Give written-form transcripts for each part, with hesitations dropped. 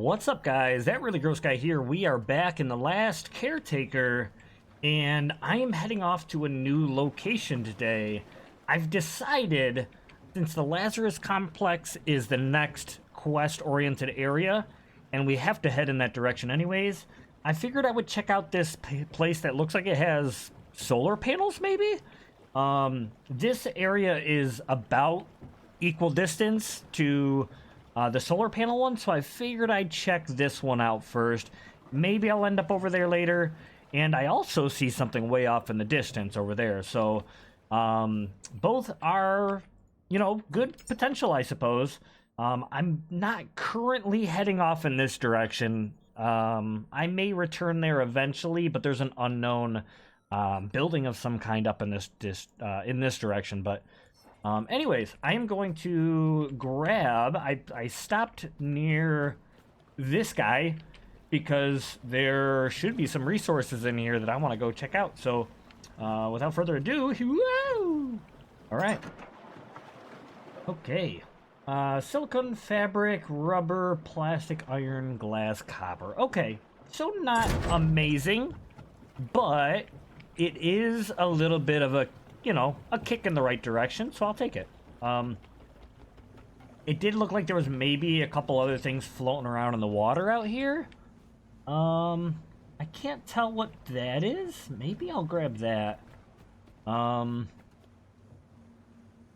What's up, guys? That really gross guy here. We are back in the last Caretaker, and I am heading off to a new location today. I've decided, since the Lazarus Complex is the next quest-oriented area, and we have to head in that direction anyways, I figured I would check out this place that looks like it has solar panels, maybe? This area is about equal distance to the solar panel one, so I figured I'd check this one out first. Maybe I'll end up over there later. And I also see something way off in the distance over there. So both are, good potential, I suppose. I'm not currently heading off in this direction. I may return there eventually, but there's an unknown building of some kind up in this direction. But anyways, I am going to grab... I stopped near this guy because there should be some resources in here that I want to go check out. So, without further ado, whoa! Alright. Okay. Silicone, fabric, rubber, plastic, iron, glass, copper. Okay. So not amazing, but it is a little bit of a kick in the right direction, so I'll take it. It did look like there was maybe a couple other things floating around in the water out here. I can't tell what that is. Maybe I'll grab that. Yeah,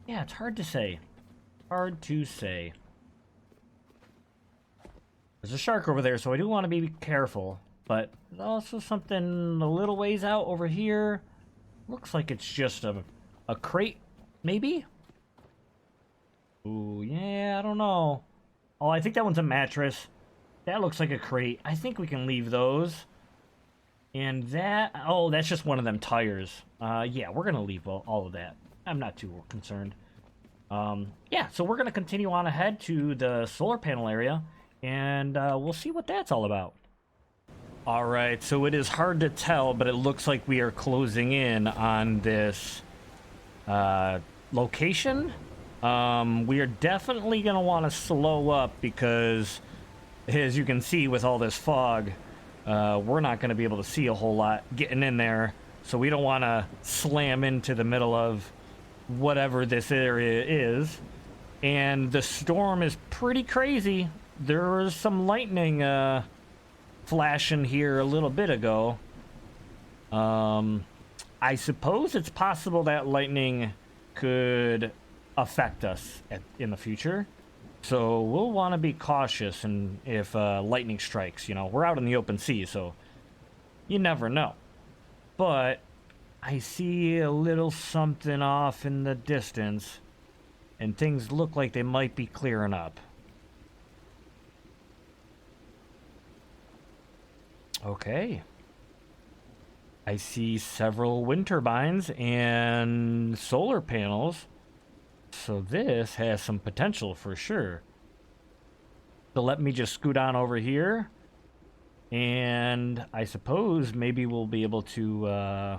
it's hard to say. Hard to say. There's a shark over there, so I do want to be careful. But there's also something a little ways out over here. Looks like it's just a crate, maybe? Ooh, yeah, I don't know. Oh, I think that one's a mattress. That looks like a crate. I think we can leave those. And that... Oh, that's just one of them tires. Yeah, we're going to leave all of that. I'm not too concerned. Yeah, so we're going to continue on ahead to the solar panel area. And we'll see what that's all about. Alright, so it is hard to tell, but it looks like we are closing in on this location. We are definitely going to want to slow up because, as you can see with all this fog, we're not going to be able to see a whole lot getting in there. So we don't want to slam into the middle of whatever this area is. And the storm is pretty crazy. There was some lightning flashing here a little bit ago. I suppose it's possible that lightning could affect us in the future. So we'll want to be cautious and if lightning strikes, we're out in the open sea, so you never know. But I see a little something off in the distance and things look like they might be clearing up. Okay. I see several wind turbines and solar panels. So this has some potential for sure. So let me just scoot on over here. And I suppose maybe we'll be able to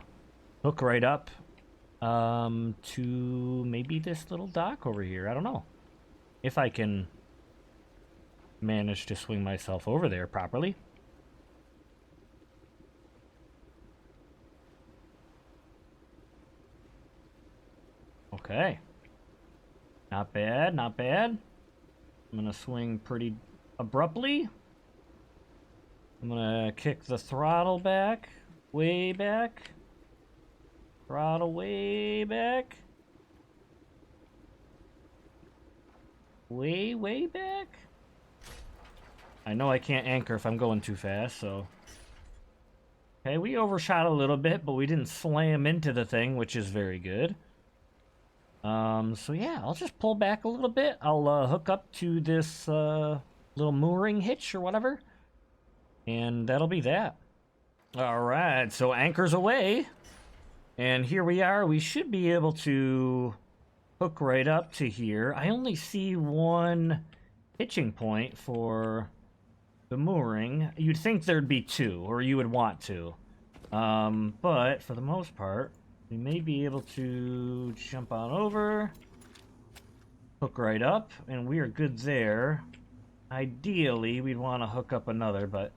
hook right up to maybe this little dock over here. I don't know. If I can manage to swing myself over there properly. Okay. Not bad, not bad. I'm gonna swing pretty abruptly. I'm gonna kick the throttle back. Way back. Throttle way back. Way back. I know I can't anchor if I'm going too fast, so... Okay, we overshot a little bit, but we didn't slam into the thing, which is very good. So yeah, I'll just pull back a little bit. I'll hook up to this little mooring hitch or whatever. And that'll be that. Alright, so anchor's away. And here we are. We should be able to hook right up to here. I only see one hitching point for the mooring. You'd think there'd be two, or you would want to. But for the most part... we may be able to jump on over, hook right up, and we are good there. Ideally, we'd want to hook up another, but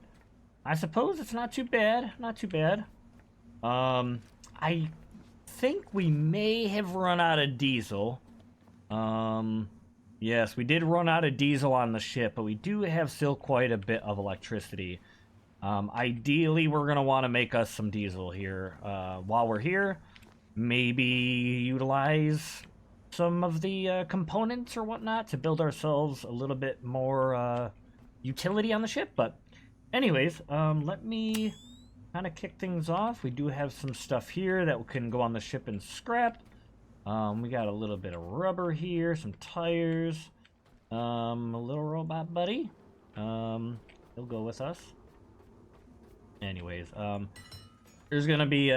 I suppose it's not too bad. Not too bad. I think we may have run out of diesel. Yes, we did run out of diesel on the ship, but we do have still quite a bit of electricity. Ideally, we're going to want to make us some diesel here. While we're here, maybe utilize some of the components or whatnot to build ourselves a little bit more utility on the ship. But anyways, let me kind of kick things off. We do have some stuff here that can go on the ship and scrap. We got a little bit of rubber here, some tires, a little robot buddy. He'll go with us. Anyways, there's gonna be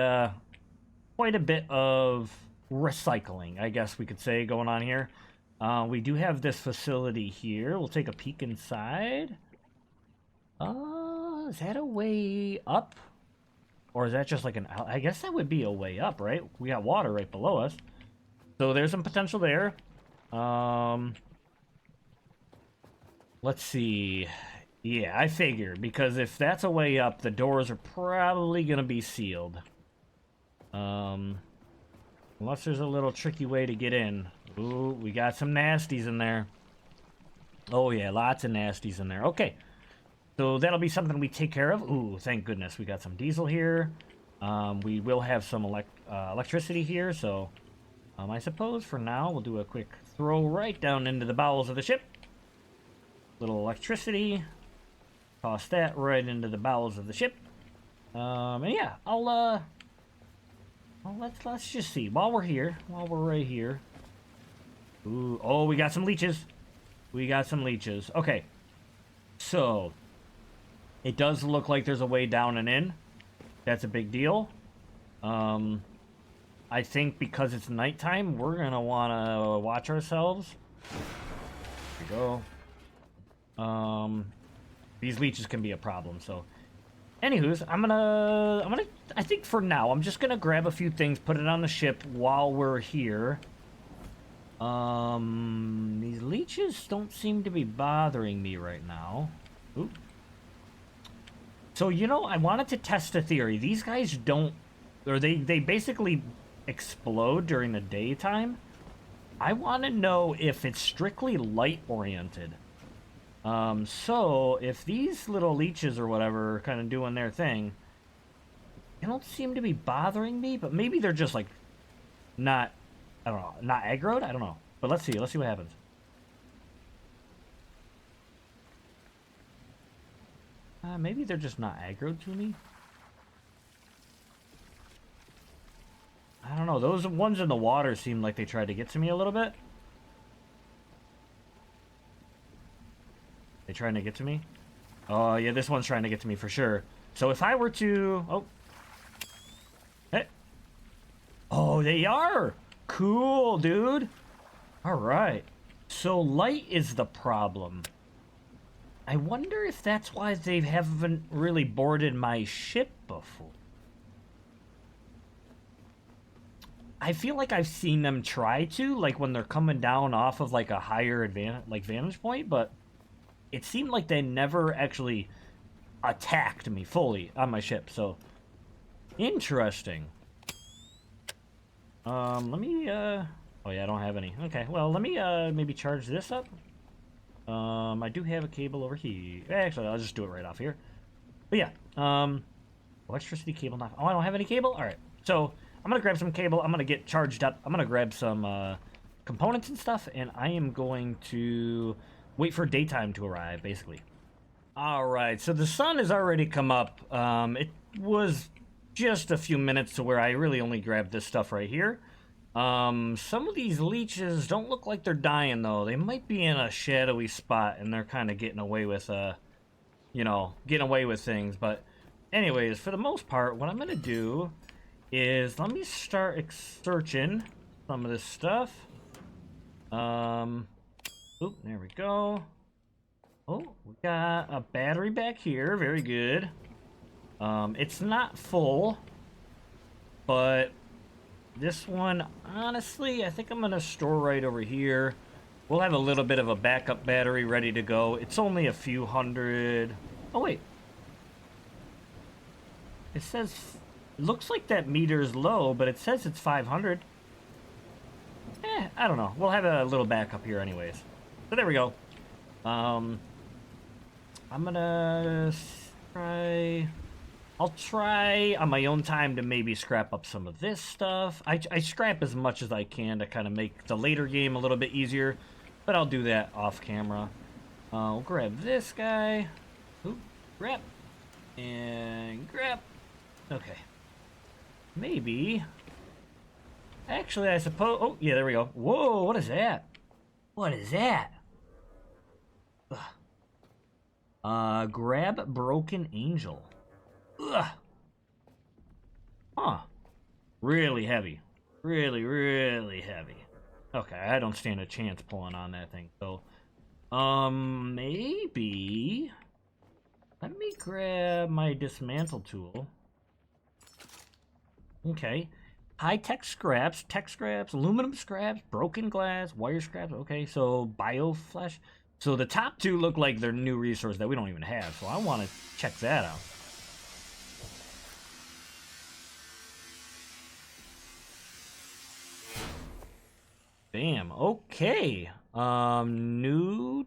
quite a bit of recycling, I guess we could say, going on here. We do have this facility here. We'll take a peek inside. Is that a way up? Or is that just like an out? I guess that would be a way up, right? We got water right below us. So there's some potential there. Let's see. Yeah, I figure, because if that's a way up, the doors are probably going to be sealed. Unless there's a little tricky way to get in. Ooh, we got some nasties in there. Oh yeah, lots of nasties in there. Okay. So that'll be something we take care of. Ooh, thank goodness. We got some diesel here. We will have some electricity here, so I suppose for now we'll do a quick throw right down into the bowels of the ship. Little electricity. Toss that right into the bowels of the ship. And yeah, well, let's just see. While we're right here. Ooh, oh, we got some leeches. We got some leeches. Okay. So, it does look like there's a way down and in. That's a big deal. I think because it's nighttime, we're gonna wanna watch ourselves. Here we go. These leeches can be a problem, so. Anywho's, I think for now, I'm just gonna grab a few things, put it on the ship while we're here. These leeches don't seem to be bothering me right now. Oop. So, you know, I wanted to test a theory. These guys don't, or they basically explode during the daytime. I want to know if it's strictly light-oriented. So, if these little leeches or whatever are kind of doing their thing, they don't seem to be bothering me, but maybe they're just, like, not, I don't know, not aggroed? I don't know. But let's see what happens. Maybe they're just not aggroed to me. I don't know, those ones in the water seem like they tried to get to me a little bit. They trying to get to me? Oh, yeah, this one's trying to get to me for sure. So if I were to... Oh. Hey. Oh, they are! Cool, dude. Alright. So light is the problem. I wonder if that's why they haven't really boarded my ship before. I feel like I've seen them try to, like when they're coming down off of like a higher vantage point, but it seemed like they never actually attacked me fully on my ship, so interesting. Let me, oh yeah, I don't have any. Okay, well, let me, maybe charge this up. I do have a cable over here. Actually, I'll just do it right off here. But yeah, electricity cable not, oh, I don't have any cable? Alright, so I'm gonna grab some cable, I'm gonna get charged up, I'm gonna grab some, components and stuff, and I am going to wait for daytime to arrive, basically. Alright, so the sun has already come up. It was just a few minutes to where I really only grabbed this stuff right here. Some of these leeches don't look like they're dying, though. They might be in a shadowy spot, and they're kind of getting away with, you know, getting away with things. But anyways, for the most part, what I'm going to do is let me start searching some of this stuff. Oop, there we go. Oh, we got a battery back here. Very good. It's not full, but this one, honestly, I think I'm going to store right over here We'll have a little bit of a backup battery ready to go. It's only a few hundred... Oh, wait. It says... It looks like that meter's low, but it says it's 500. I don't know. We'll have a little backup here anyways. So there we go. I'm gonna try... I'll try on my own time to maybe scrap up some of this stuff. I scrap as much as I can to kind of make the later game a little bit easier, but I'll do that off camera. We'll grab this guy. Oop, grab. And grab. Okay. Maybe. Actually, I suppose... Oh, yeah, there we go. Whoa, what is that? What is that? Grab Broken Angel. Ugh. Huh. Really heavy. Really, really heavy. Okay, I don't stand a chance pulling on that thing. So, maybe... Let me grab my dismantle tool. Okay. High-tech scraps, tech scraps, aluminum scraps, broken glass, wire scraps. Okay, so bioflash. So the top two look like they're new resources that we don't even have. So I want to check that out. Bam. Okay. New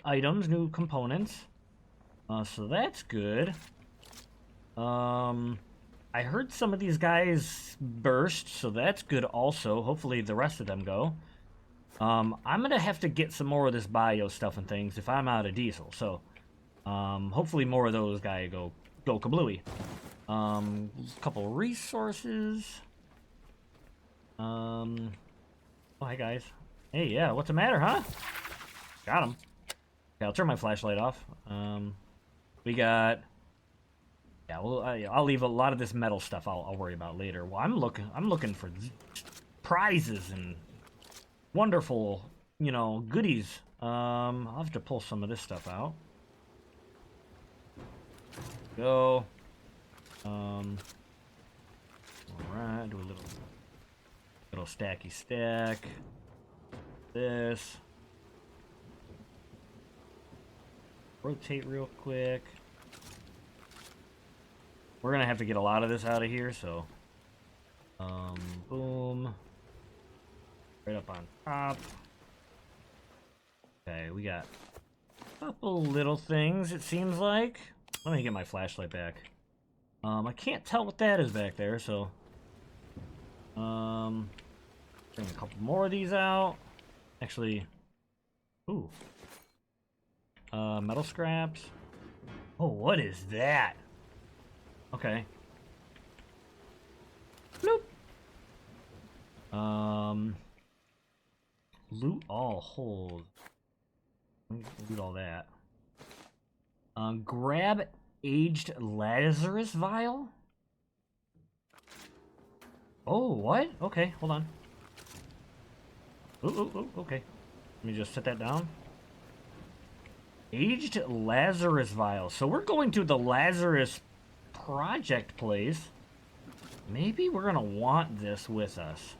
items, new components. So that's good. I heard some of these guys burst, so that's good also. Hopefully the rest of them go. I'm gonna have to get some more of this bio stuff and things if I'm out of diesel. So, hopefully more of those guys go kablooey. A couple resources. Oh, hi guys. Hey, yeah, what's the matter, huh? Got him. Okay, I'll turn my flashlight off. We got... Yeah, well, I'll leave a lot of this metal stuff. I'll worry about later. Well, I'm looking for prizes and wonderful, you know, goodies. I'll have to pull some of this stuff out. Go. All right, do a little stacky stack. This. Rotate real quick. We're gonna have to get a lot of this out of here, so boom. Right up on top. Okay, we got a couple little things, it seems like. Let me get my flashlight back. I can't tell what that is back there, so bring a couple more of these out. Actually, ooh. Metal scraps. Oh, what is that? Okay. Bloop. Loot all hold. Loot all that. Grab aged Lazarus vial. Oh, what? Okay, hold on. Ooh, okay. Let me just set that down. Aged Lazarus vial. So we're going to the Lazarus project place. Maybe we're gonna want this with us.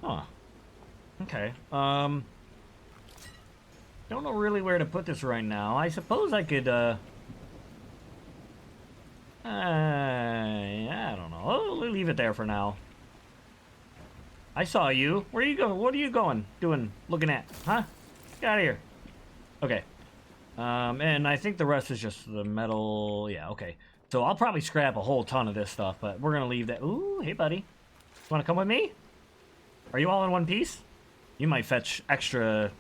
Huh. Okay. Don't know really where to put this right now. I suppose I could, I don't know. Oh, we'll leave it there for now. I saw you. Where are you going? What are you going? Doing? Looking at? Huh? Get out of here. Okay. And I think the rest is just the metal. Yeah, okay. So I'll probably scrap a whole ton of this stuff, but we're gonna leave that. Ooh, hey, buddy. Want to come with me? Are you all in one piece? You might fetch extra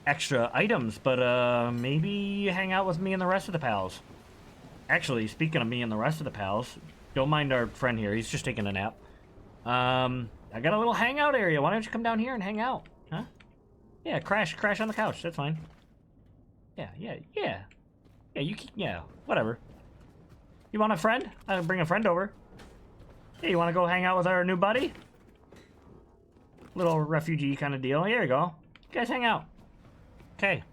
items, but maybe you hang out with me and the rest of the pals. Actually, speaking of me and the rest of the pals, don't mind our friend here. He's just taking a nap. I got a little hangout area. Why don't you come down here and hang out? Huh? Yeah, crash on the couch. That's fine. Yeah, yeah, whatever. You want a friend? I'll bring a friend over. Hey, you want to go hang out with our new buddy? Little refugee kind of deal. Here you go. You guys hang out. Okay.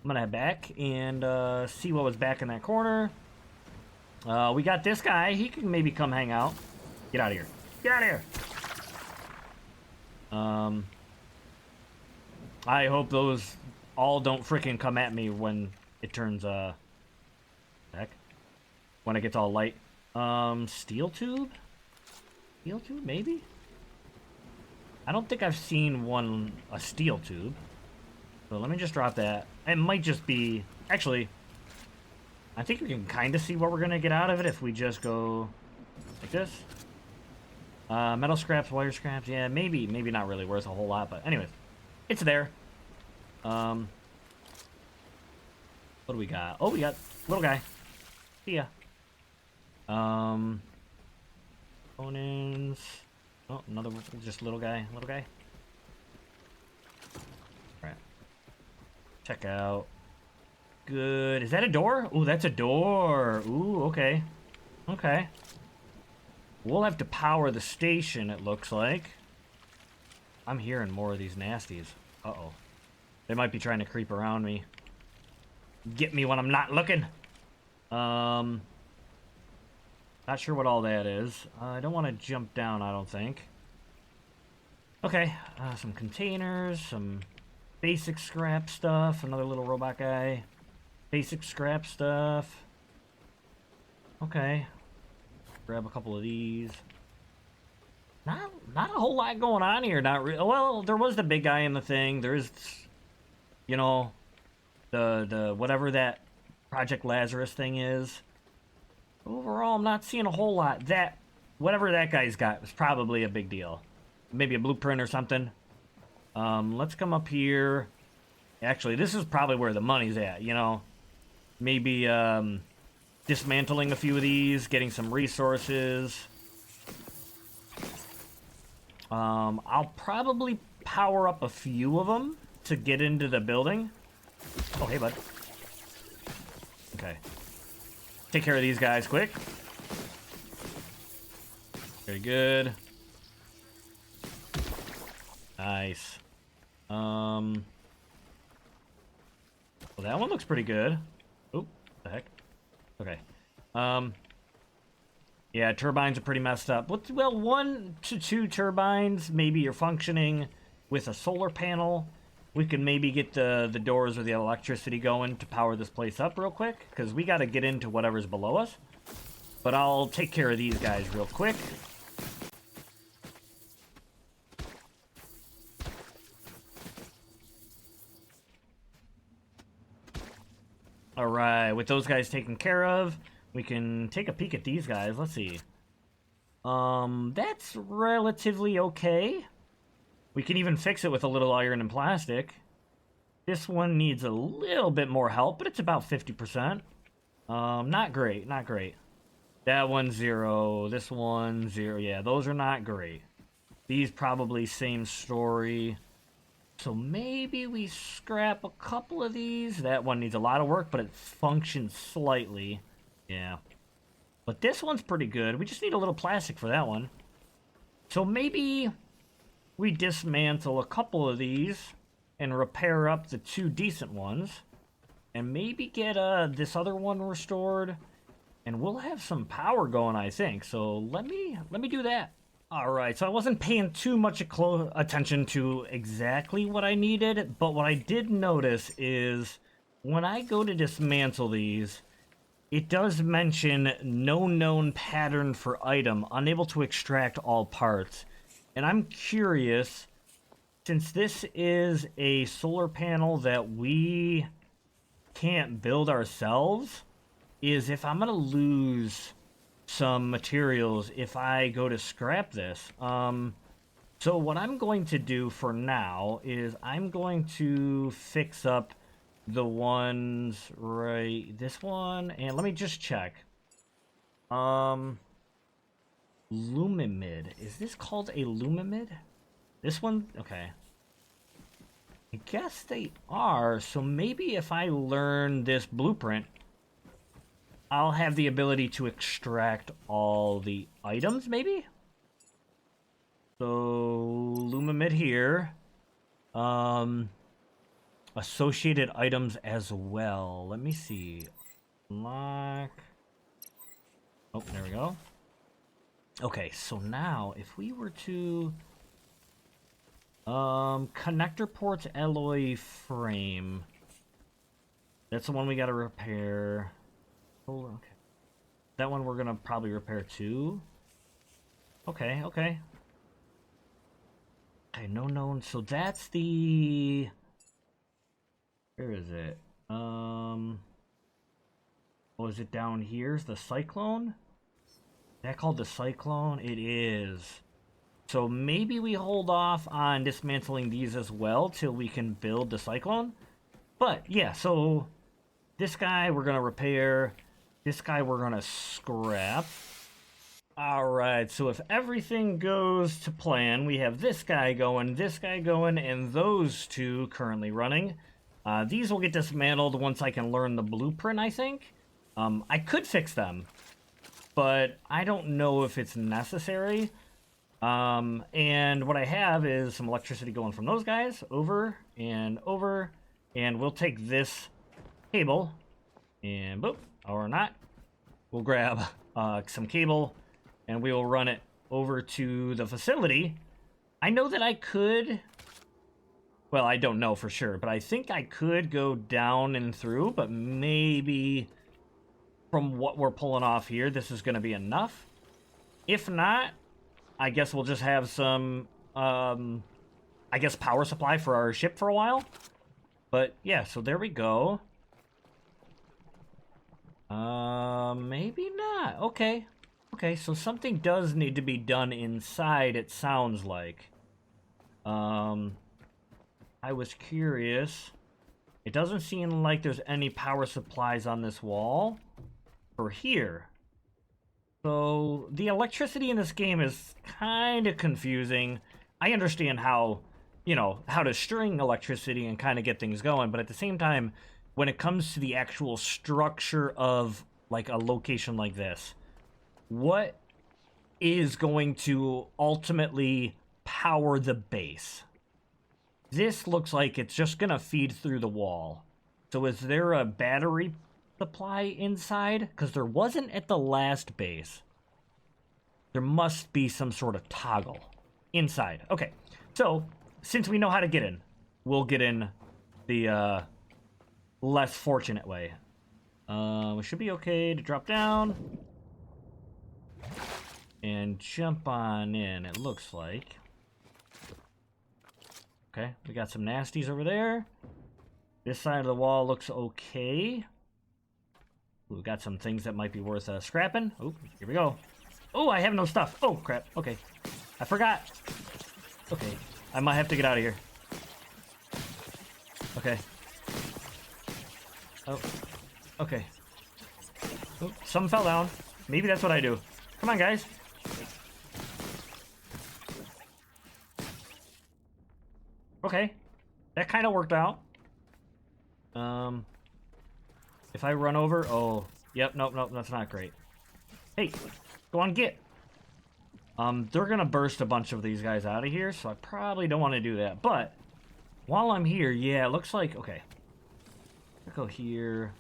I'm gonna head back and see what was back in that corner. We got this guy. He can maybe come hang out. Get out of here. Get out of here. Um, I hope those all don't freaking come at me when it turns, heck? When it gets all light. Steel tube? Steel tube, maybe? I don't think I've seen a steel tube. So let me just drop that. It might just be... Actually, I think we can kind of see what we're going to get out of it if we just go like this. Metal scraps, wire scraps. Yeah, maybe not really worth a whole lot, but anyways. It's there. What do we got? Oh, we got little guy. See ya. Components. Oh, another just little guy. Little guy. Alright. Check out. Good. Is that a door? Ooh, that's a door. Ooh, okay. Okay. We'll have to power the station, it looks like. I'm hearing more of these nasties. Uh-oh. They might be trying to creep around me. Get me when I'm not looking. Not sure what all that is. I don't want to jump down, I don't think. Okay. Some containers, some basic scrap stuff. Another little robot guy. Basic scrap stuff. Okay. Grab a couple of these. Not a whole lot going on here. Not really. Well, there was the big guy in the thing. There's, you know, the whatever that Project Lazarus thing is. Overall, I'm not seeing a whole lot. That whatever that guy's got was probably a big deal. Maybe a blueprint or something. Let's come up here. Actually, this is probably where the money's at. You know, maybe dismantling a few of these, getting some resources. I'll probably power up a few of them to get into the building. Oh, hey, bud. Okay. Take care of these guys quick. Very good. Nice. Well, that one looks pretty good. Oop, the heck? Okay. Yeah, turbines are pretty messed up. Well, 1 to 2 turbines, maybe you're functioning with a solar panel. We can maybe get the doors or the electricity going to power this place up real quick, because we got to get into whatever's below us. But I'll take care of these guys real quick. Alright, with those guys taken care of, we can take a peek at these guys. Let's see. That's relatively okay. We can even fix it with a little iron and plastic. This one needs a little bit more help, but it's about 50%. Not great, not great. That one's 0. This one 0. Yeah, those are not great. These probably same story. So maybe we scrap a couple of these. That one needs a lot of work, but it functions slightly. Yeah. But this one's pretty good. We just need a little plastic for that one. So maybe we dismantle a couple of these and repair up the 2 decent ones. And maybe get this other one restored. And we'll have some power going, I think. So let me do that. Alright, so I wasn't paying too much attention to exactly what I needed, but what I did notice is when I go to dismantle these, it does mention no known pattern for item, unable to extract all parts. And I'm curious, since this is a solar panel that we can't build ourselves, is if I'm going to lose some materials if I go to scrap this. So what I'm going to do for now is I'm going to fix up the ones right, this one, and let me just check. Lumimid. Is this called a Lumimid? This one? Okay. I guess they are, so maybe if I learn this blueprint, I'll have the ability to extract all the items, maybe? So, Lumimid here. Associated items as well. Let me see. Unlock. Oh, there we go. Okay, so now, if we were to Connector ports alloy frame. That's the one we gotta repair. Oh, okay. That one we're gonna probably repair too. Okay, okay. Okay, no known. So that's the... Where is it? Oh, is it down here? Is the Cyclone? Is that called the Cyclone? It is. So maybe we hold off on dismantling these as well till we can build the Cyclone. But yeah, so this guy we're gonna repair. This guy we're gonna scrap. Alright, so if everything goes to plan, we have this guy going, and those two currently running. These will get dismantled once I can learn the blueprint, I think. I could fix them, but I don't know if it's necessary. And what I have is some electricity going from those guys over, and we'll take this cable, and boop, or not. We'll grab some cable, and we will run it over to the facility. I know that I could... Well, I don't know for sure, but I think I could go down and through, but maybe from what we're pulling off here, this is going to be enough. If not, I guess we'll just have some, I guess, power supply for our ship for a while. But, yeah, so there we go. Maybe not. Okay. Okay, so something does need to be done inside, it sounds like. I was curious. It doesn't seem like there's any power supplies on this wall. Or here. So, the electricity in this game is kind of confusing. I understand how, you know, how to string electricity and kind of get things going, but at the same time, when it comes to the actual structure of, like, a location like this, what is going to ultimately power the base? This looks like it's just going to feed through the wall. So is there a battery supply inside? Because there wasn't at the last base. There must be some sort of toggle inside. Okay, so since we know how to get in, we'll get in the less fortunate way. We should be okay to drop down and jump on in, it looks like. Okay, we got some nasties over there. This side of the wall looks okay. We've got some things that might be worth scrapping. Oh, here we go. Oh, I have no stuff. Oh, crap. Okay. I forgot. Okay. I might have to get out of here. Okay. Oh. Okay. Oh, something fell down. Maybe that's what I do. Come on, guys. Okay. That kind of worked out. If I run over... Oh. Yep, nope, that's not great. Hey, go on, get. They're gonna burst a bunch of these guys out of here, so I probably don't want to do that. But, while I'm here, yeah, it looks like... Okay. I'll go here.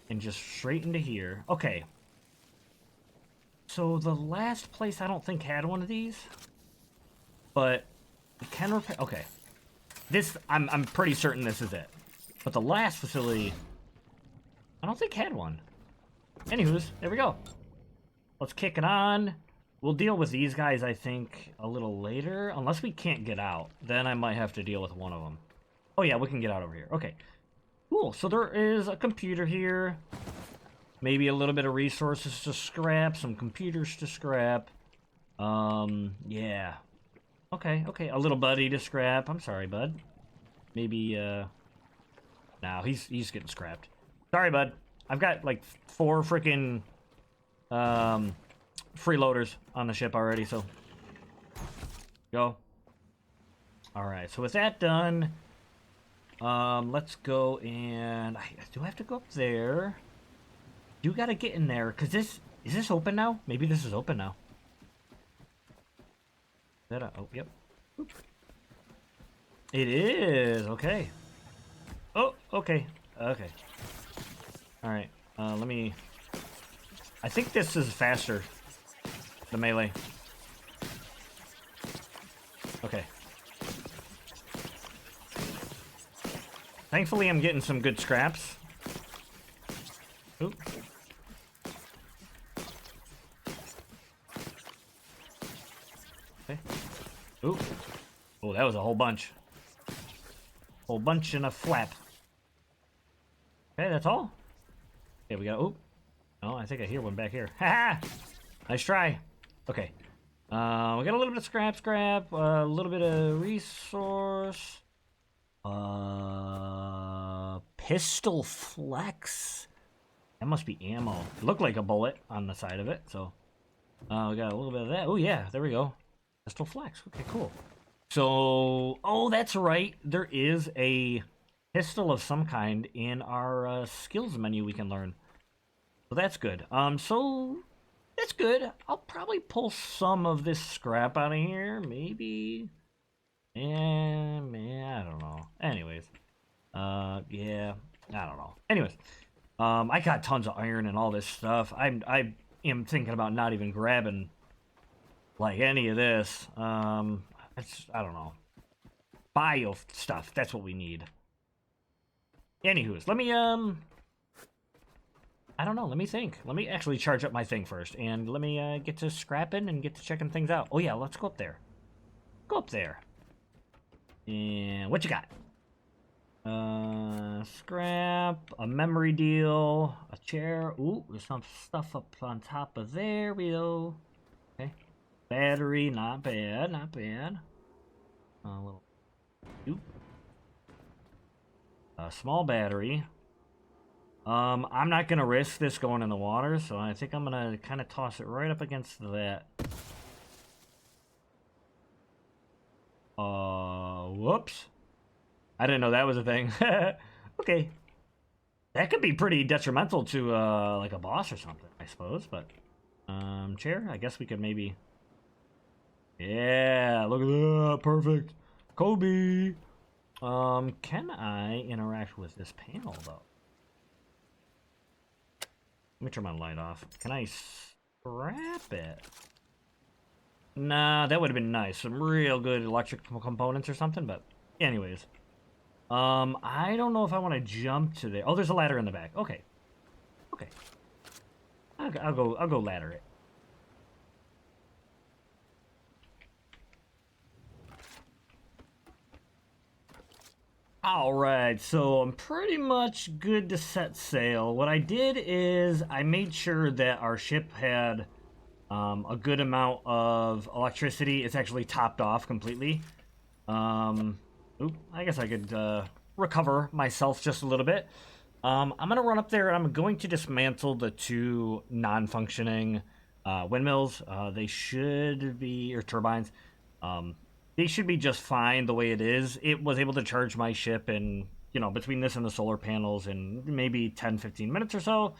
And just straight into here. Okay. So, the last place I don't think had one of these. But... It can repair... Okay. This, I'm pretty certain this is it. But the last facility, I don't think had one. Anywho's, there we go. Let's kick it on. We'll deal with these guys, I think, a little later. Unless we can't get out. Then I might have to deal with one of them. Oh yeah, we can get out over here. Okay. Cool. So there is a computer here. Maybe a little bit of resources to scrap. Some computers to scrap. Yeah. Okay, okay. A little buddy to scrap. I'm sorry, bud. Maybe, no, he's getting scrapped. Sorry, bud. I've got, like, 4 freaking, freeloaders on the ship already, so... Go. Alright, so with that done, let's go and... do I have to go up there? You gotta get in there, because this... Is this open now? Maybe this is open now. Oh, yep. Oop. It is, okay. Oh, okay. Okay. Alright, let me... I think this is faster. The melee. Okay. Thankfully, I'm getting some good scraps. Oop. Okay. Ooh. Oh, that was a whole bunch. Whole bunch in a flap. Okay, that's all? Okay, we got... Oop. Oh, I think I hear one back here. Ha ha! Nice try. Okay. We got a little bit of scrap, a little bit of resource. Pistol flex. That must be ammo. It looked like a bullet on the side of it, so... we got a little bit of that. Oh, yeah, there we go. Pistol flex. Okay, cool. So, oh, that's right. There is a pistol of some kind in our skills menu we can learn. So that's good. So that's good. I'll probably pull some of this scrap out of here, maybe. Man, I don't know. Anyways, yeah, I don't know. Anyways, I got tons of iron and all this stuff. I am thinking about not even grabbing like any of this. I don't know. Bio stuff. That's what we need. Anywho's, let me I don't know. Let me think. Let me actually charge up my thing first, and let me get to scrapping and get to checking things out. Oh yeah, let's go up there. Go up there. And what you got? Scrap, a memory deal, a chair. Ooh, there's some stuff up on top of there. We go. Okay. Battery, not bad, not bad. A little. Oop. A small battery. I'm not gonna risk this going in the water, so I think I'm gonna kind of toss it right up against that. Whoops. I didn't know that was a thing. Okay. That could be pretty detrimental to, like a boss or something, I suppose, but... chair? I guess we could maybe... Yeah, look at that, perfect. Kobe! Can I interact with this panel, though? Let me turn my light off. Can I scrap it? Nah, that would have been nice. Some real good electrical components or something, but anyways. I don't know if I want to jump to there. Oh, there's a ladder in the back. Okay. Okay. I'll go ladder it. Alright, so I'm pretty much good to set sail. What I did is I made sure that our ship had a good amount of electricity. It's actually topped off completely. Oop, I guess I could recover myself just a little bit. I'm going to run up there and I'm going to dismantle the two non-functioning windmills. They should be, or turbines. They should be just fine the way it is. It was able to charge my ship in, you know, between this and the solar panels in maybe 10-15 minutes or so.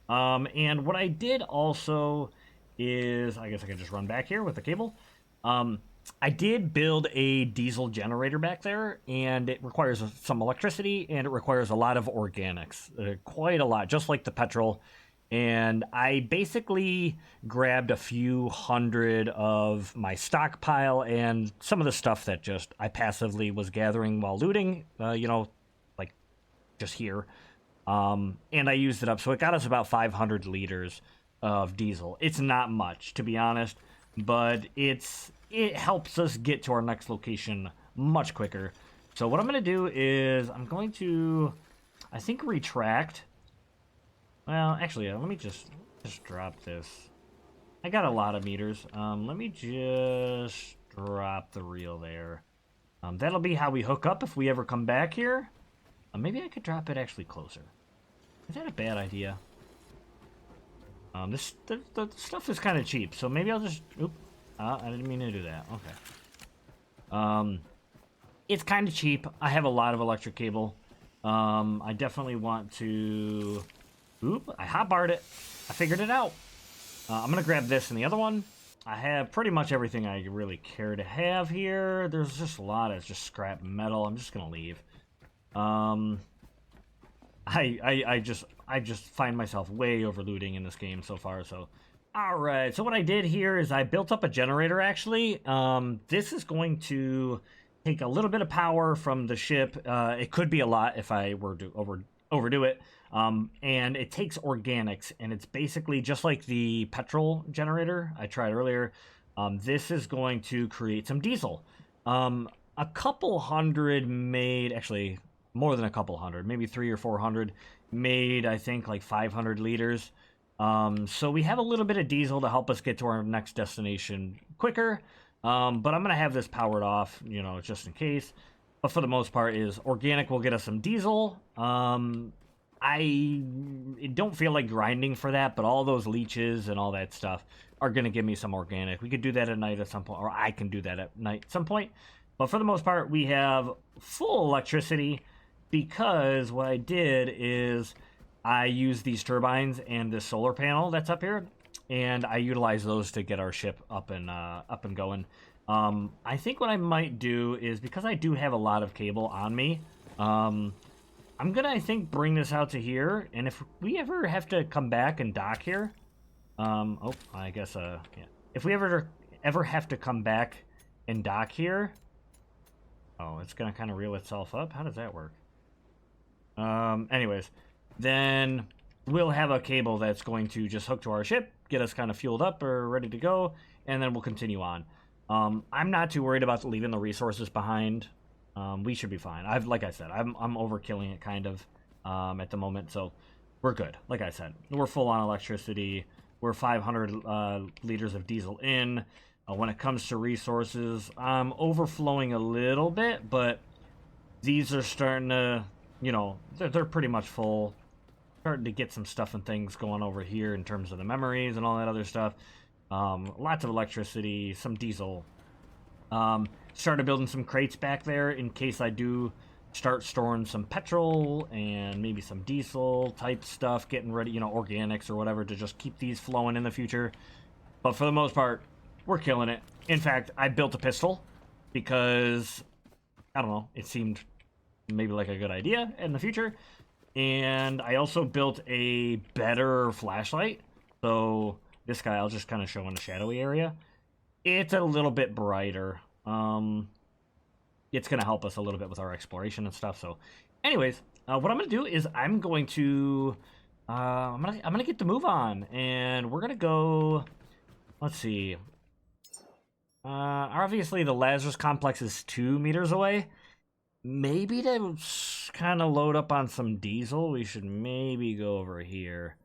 And what I did also is, I guess I could just run back here with the cable. I did build a diesel generator back there, and it requires some electricity, and it requires a lot of organics. Quite a lot, just like the petrol. And I basically grabbed a few hundred of my stockpile and some of the stuff that just I passively was gathering while looting, you know, like just here. And I used it up. So it got us about 500 liters of diesel. It's not much, to be honest, but it helps us get to our next location much quicker. So what I'm going to do is I'm going to, I think, retract. Well, actually, let me just drop this. I got a lot of meters. Let me just drop the reel there. That'll be how we hook up if we ever come back here. Maybe I could drop it actually closer. Is that a bad idea? The stuff is kind of cheap, so maybe I'll just... Oop. I didn't mean to do that. Okay. It's kind of cheap. I have a lot of electric cable. I definitely want to... Oop, I hotbarred it. I figured it out. I'm going to grab this and the other one. I have pretty much everything I really care to have here. There's just a lot of just scrap metal. I'm just going to leave. I just find myself way over looting in this game so far, so... Alright, so what I did here is I built up a generator, actually. This is going to take a little bit of power from the ship. It could be a lot if I were to overdo it. And it takes organics, and it's basically just like the petrol generator I tried earlier. This is going to create some diesel. A couple hundred made, actually more than a couple hundred, maybe 300 or 400 made, I think, like 500 liters. So we have a little bit of diesel to help us get to our next destination quicker. But I'm going to have this powered off, you know, just in case. But for the most part, is organic will get us some diesel. I don't feel like grinding for that, but all those leeches and all that stuff are going to give me some organic. We could do that at night at some point, or I can do that at night at some point. But for the most part, we have full electricity because what I did is I used these turbines and this solar panel that's up here, and I utilize those to get our ship up and going. I think what I might do is, because I do have a lot of cable on me, I'm gonna, I think, bring this out to here, and if we ever have to come back and dock here, oh, I guess, yeah. If we ever have to come back and dock here, oh, it's gonna kind of reel itself up. How does that work? Anyways, then we'll have a cable that's going to just hook to our ship, get us kind of fueled up or ready to go, and then we'll continue on. I'm not too worried about leaving the resources behind. We should be fine. Like I said, I'm overkilling it kind of at the moment, so we're good. Like I said, we're full on electricity. We're 500 liters of diesel in. When it comes to resources, I'm overflowing a little bit, but these are starting to, you know, they're pretty much full. Starting to get some stuff and things going over here in terms of the memories and all that other stuff. Lots of electricity, some diesel. Started building some crates back there in case I do start storing some petrol and maybe some diesel type stuff, getting ready, you know, organics or whatever, to just keep these flowing in the future. But for the most part, we're killing it. In fact, I built a pistol because, I don't know, it seemed maybe like a good idea in the future. And I also built a better flashlight. So this guy, I'll just kind of show in the shadowy area. It's a little bit brighter. It's going to help us a little bit with our exploration and stuff. So anyways, what I'm going to do is I'm going to get the move on, and we're going to go, let's see. Obviously the Lazarus complex is 2 meters away. Maybe to kind of load up on some diesel, we should maybe go over here.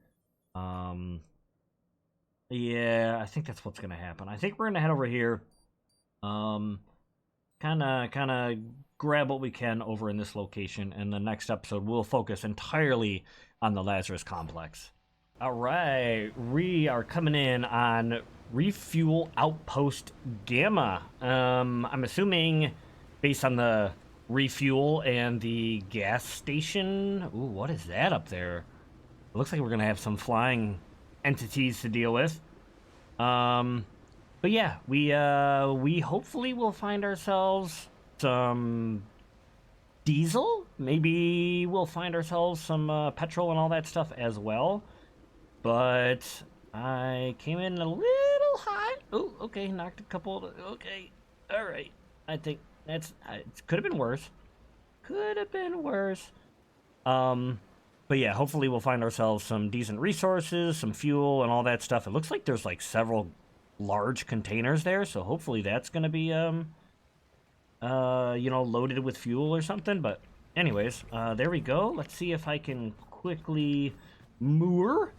Yeah, I think that's what's going to happen. I think we're going to head over here. Kind of grab what we can over in this location, and the next episode we'll focus entirely on the Lazarus complex. All right, we are coming in on Refuel Outpost Gamma. I'm assuming based on the refuel and the gas station. Ooh, what is that up there? It looks like we're gonna have some flying entities to deal with. But yeah, we hopefully will find ourselves some diesel. Maybe we'll find ourselves some petrol and all that stuff as well. But I came in a little hot. Oh, okay, knocked a couple. Okay, all right. I think that's it. Could have been worse. Could have been worse. But yeah, hopefully we'll find ourselves some decent resources, some fuel, and all that stuff. It looks like there's like several large containers there, so hopefully that's gonna be you know, loaded with fuel or something. But anyways, there we go. Let's see if I can quickly moor.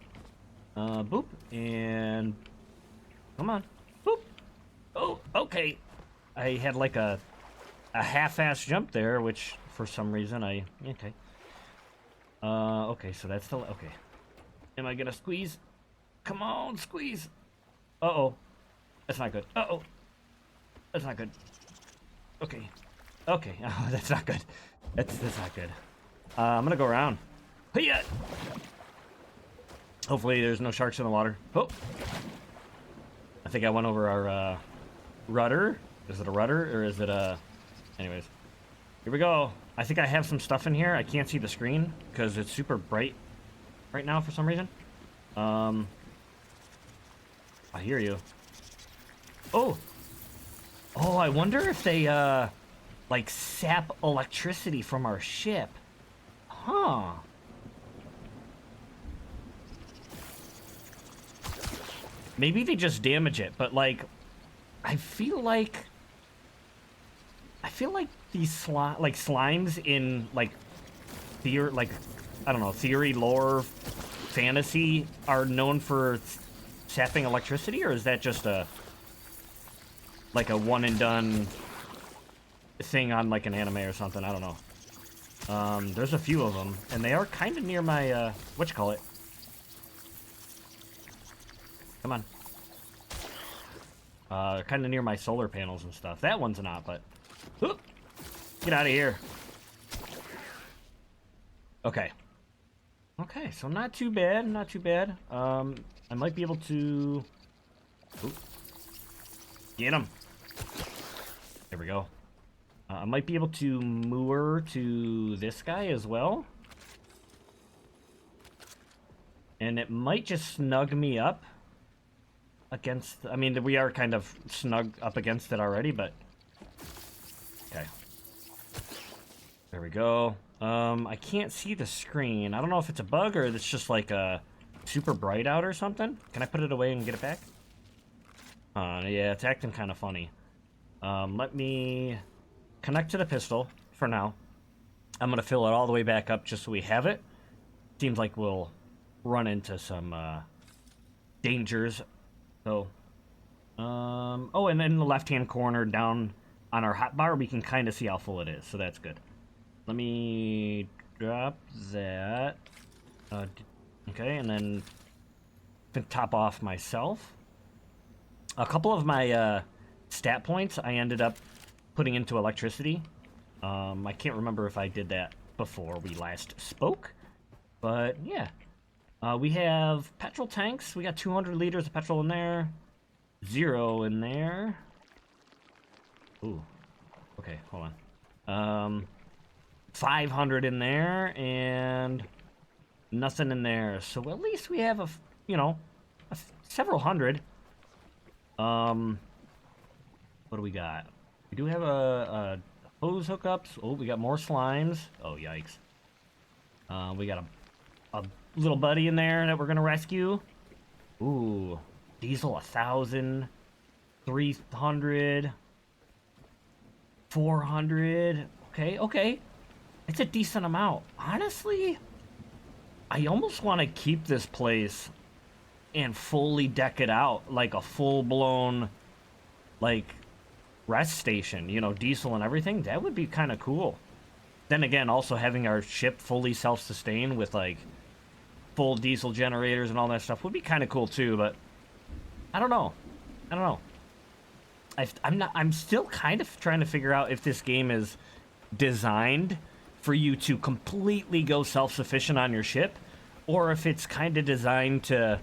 Boop, and come on, boop. Oh, okay. I had like a half-ass jump there, which for some reason okay. Okay, so that's the okay. Am I gonna squeeze? Come on, squeeze. Uh-oh. That's not good. Uh-oh. That's not good. Okay. Okay. Oh, that's not good. That's not good. I'm gonna go around. Hey-ya! Hopefully there's no sharks in the water. Oh! I think I went over our rudder. Is it a rudder or is it a... Anyways. Here we go. I think I have some stuff in here. I can't see the screen because it's super bright right now for some reason. I hear you. Oh! Oh, I wonder if they, like sap electricity from our ship. Huh. Maybe they just damage it, but like I feel like these slimes in like theory, like I don't know, theory, lore, fantasy are known for sapping electricity, or is that just a like a one and done thing on like an anime or something? I don't know. There's a few of them, and they are kind of near my whatchamacallit. Come on. Kind of near my solar panels and stuff. That one's not, but whoop, get out of here. Okay. Okay, so not too bad, not too bad. I might be able to... Oop. Get him. There we go. I might be able to moor to this guy as well. And it might just snug me up against... I mean, we are kind of snug up against it already, but... Okay. There we go. I can't see the screen. I don't know if it's a bug or it's just like a super bright out or something. Can I put it away and get it back? Yeah, it's acting kind of funny. Let me connect to the pistol for now. I'm gonna fill it all the way back up just so we have it. Seems like we'll run into some dangers. So, oh, and then in the left-hand corner down on our hotbar, we can kind of see how full it is, so that's good. Let me drop that. Okay, and then top off myself. A couple of my stat points I ended up putting into electricity. I can't remember if I did that before we last spoke, but yeah. We have petrol tanks. We got 200 liters of petrol in there. 0 in there. Ooh. Okay, hold on. 500 in there, and nothing in there. So at least we have several hundred. What do we got? We do have a hose hookups. Oh, we got more slimes. Oh, yikes. We got a little buddy in there that we're gonna rescue. Ooh, diesel 1,000, 300, 400. Okay. It's a decent amount. Honestly, I almost want to keep this place and fully deck it out like a full-blown, like, rest station. You know, diesel and everything. That would be kind of cool. Then again, also having our ship fully self-sustained with, like, full diesel generators and all that stuff would be kind of cool, too, but I don't know. I'm still kind of trying to figure out if this game is designed for you to completely go self-sufficient on your ship, or if it's kind of designed to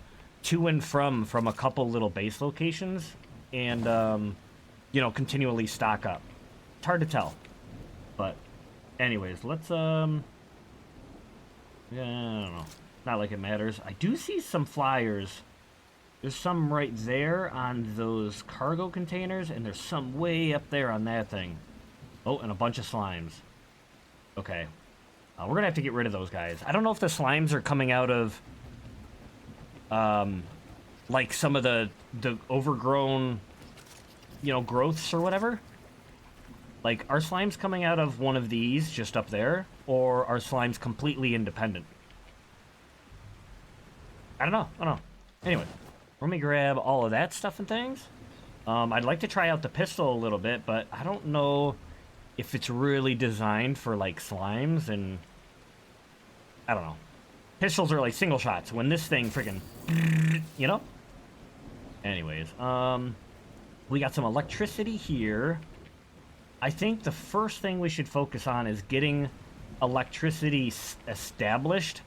and from a couple little base locations and continually stock up. It's hard to tell, but anyways, let's yeah, I don't know, not like it matters. I do see some flyers. There's some right there on those cargo containers, and there's some way up there on that thing. Oh, and a bunch of slimes. Okay. We're gonna have to get rid of those guys. I don't know if the slimes are coming out of, like some of the overgrown, growths or whatever. Like, are slimes coming out of one of these just up there, or are slimes completely independent? I don't know. Anyway, let me grab all of that stuff and things. I'd like to try out the pistol a little bit, but I don't know if it's really designed for, like, slimes, and I don't know. Pistols are like single shots. When this thing freaking, Anyways, we got some electricity here. I think the first thing we should focus on is getting electricity established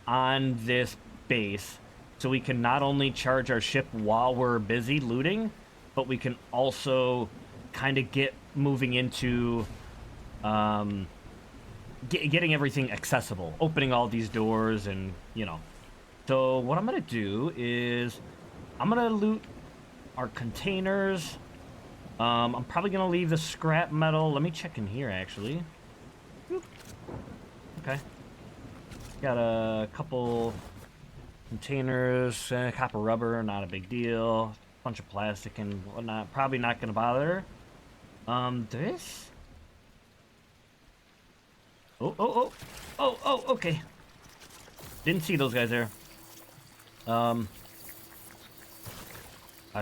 on this base, so we can not only charge our ship while we're busy looting, but we can also kind of get moving into getting everything accessible, opening all these doors, and So what I'm gonna do is I'm gonna loot our containers. I'm probably gonna leave the scrap metal. Let me check in here, actually. Boop. Okay. Got a couple containers, copper rubber, not a big deal. Bunch of plastic and whatnot. Probably not gonna bother. This? Oh, okay. Didn't see those guys there. I'd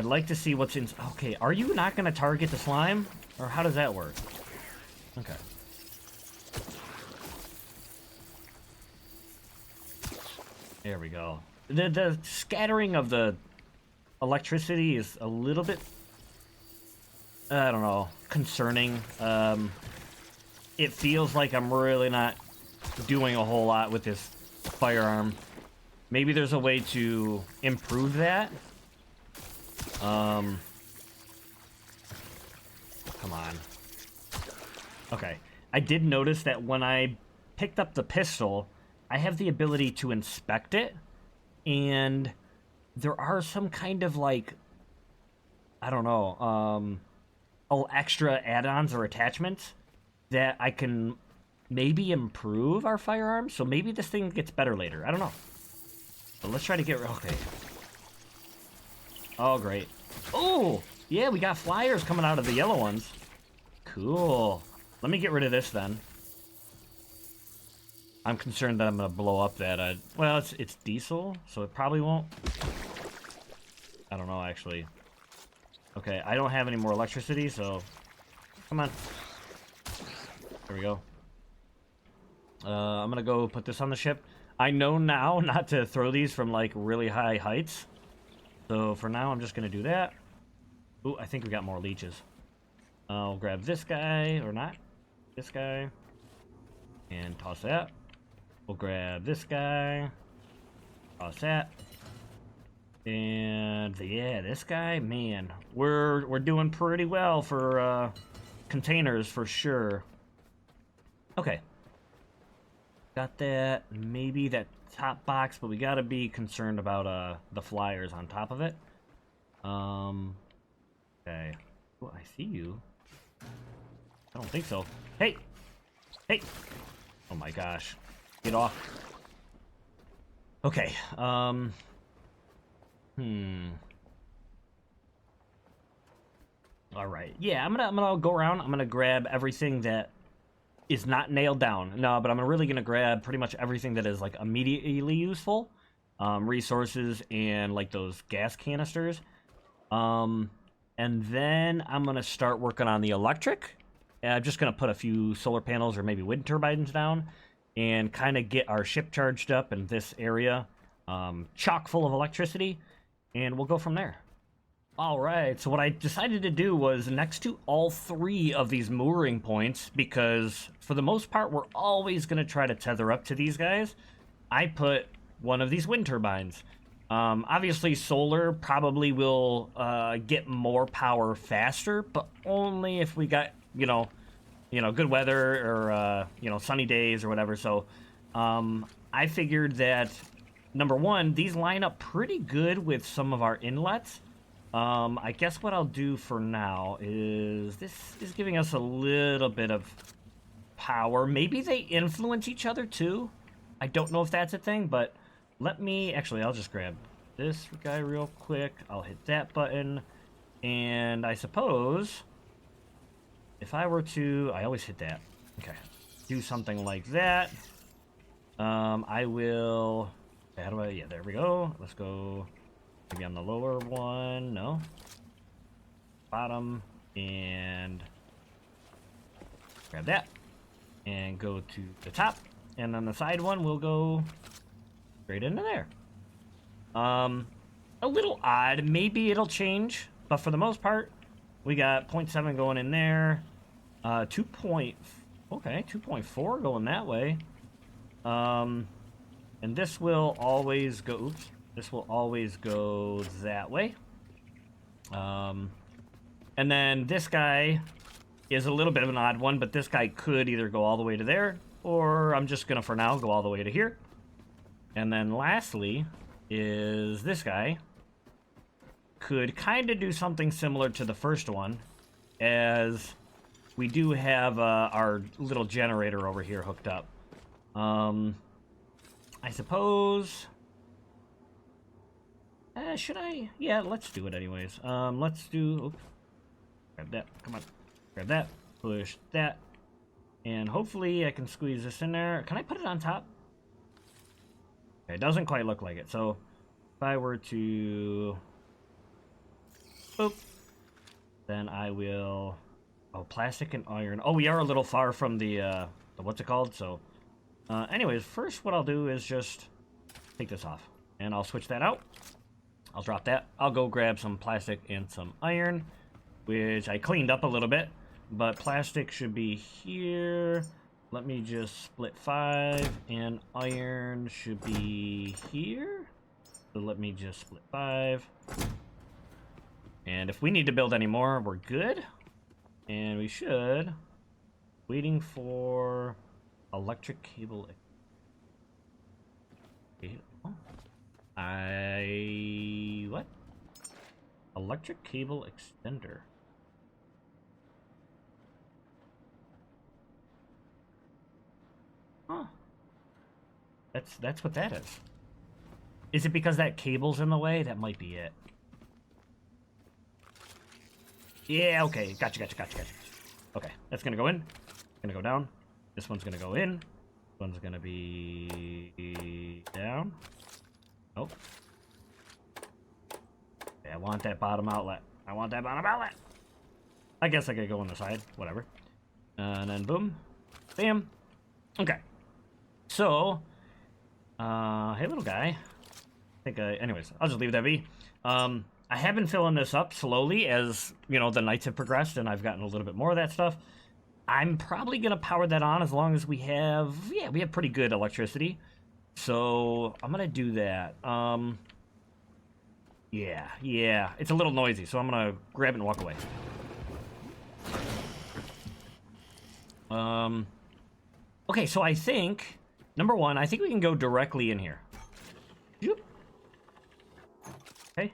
like to see what's in... Okay, are you not gonna target the slime? Or how does that work? Okay. There we go. The scattering of the electricity is a little bit... I don't know, concerning. It feels like I'm really not doing a whole lot with this firearm. Maybe there's a way to improve that. Come on. Okay. I did notice that when I picked up the pistol, I have the ability to inspect it, and there are some kind of, like, I don't know, extra add-ons or attachments that I can maybe improve our firearms, so maybe this thing gets better later. I don't know. But let's try to get... Okay. Oh, great. Oh! Yeah, we got flyers coming out of the yellow ones. Cool. Let me get rid of this, then. I'm concerned that I'm going to blow up that... well, it's diesel, so it probably won't. I don't know, actually. Okay, I don't have any more electricity, so... Come on. There we go. I'm going to go put this on the ship. I know now not to throw these from, like, really high heights. So for now, I'm just going to do that. Ooh, I think we got more leeches. I'll grab this guy, or not. This guy. And toss that. We'll grab this guy. Toss that. And yeah, this guy, man. We're doing pretty well for containers for sure. Okay. Got that. Maybe that top box, but we gotta be concerned about the flyers on top of it. Okay. Oh, I see you. I don't think so. Hey! Hey! Oh my gosh. Get off. Okay, Alright, yeah, I'm gonna go around, I'm gonna grab everything that is not nailed down. No, but I'm really gonna grab pretty much everything that is, like, immediately useful. Resources and, like, those gas canisters. And then I'm gonna start working on the electric. And I'm just gonna put a few solar panels or maybe wind turbines down and kind of get our ship charged up in this area, chock full of electricity, and we'll go from there. All right, so what I decided to do was next to all three of these mooring points, because for the most part, we're always going to try to tether up to these guys, I put one of these wind turbines. Obviously, solar probably will get more power faster, but only if we got, good weather or, sunny days or whatever. So I figured that, number one, these line up pretty good with some of our inlets. I guess what I'll do for now is this is giving us a little bit of power. Maybe they influence each other too. I don't know if that's a thing, but actually, I'll just grab this guy real quick. I'll hit that button. And I suppose if I were to, I always hit that. Okay. Do something like that. I will, how do I, yeah, there we go. Let's go. Maybe on the lower one, no. Bottom, and grab that. And go to the top. And on the side one, we'll go straight into there. A little odd. Maybe it'll change. But for the most part, we got 0.7 going in there. 2.4 going that way. And this will always go, oops. This will always go that way. And then this guy is a little bit of an odd one, but this guy could either go all the way to there, or I'm just going to, for now, go all the way to here. And then lastly is this guy. Could kind of do something similar to the first one. as we do have our little generator over here hooked up. I suppose... should I? Yeah, let's do it anyways. Let's do... Oops. Grab that. Come on. Grab that. Push that. And hopefully I can squeeze this in there. Can I put it on top? Okay, it doesn't quite look like it. So if I were to... Boop. Then I will... Oh, plastic and iron. Oh, we are a little far from the what's it called? So, anyways, first what I'll do is just take this off. And I'll switch that out. I'll drop that. I'll go grab some plastic and some iron, which I cleaned up a little bit. But plastic should be here. Let me just split 5. And iron should be here. So let me just split 5. And if we need to build any more, we're good. And we should. Waiting for electric cable. What? Electric cable extender. Huh. That's what that is. Is it because that cable's in the way? That might be it. Yeah, okay. Gotcha. Okay, that's gonna go in. Gonna go down. This one's gonna go in. This one's gonna be down. Oh. Okay, I want that bottom outlet. I guess I could go on the side. Whatever. And then boom. Bam. Okay. So, hey little guy. Anyways, I'll just leave that be. I have been filling this up slowly as, you know, the nights have progressed and I've gotten a little bit more of that stuff. I'm probably going to power that on as long as we have, we have pretty good electricity. So, I'm going to do that. Yeah, it's a little noisy, so I'm going to grab it and walk away. Okay, so I think, number one, I think we can go directly in here. Okay.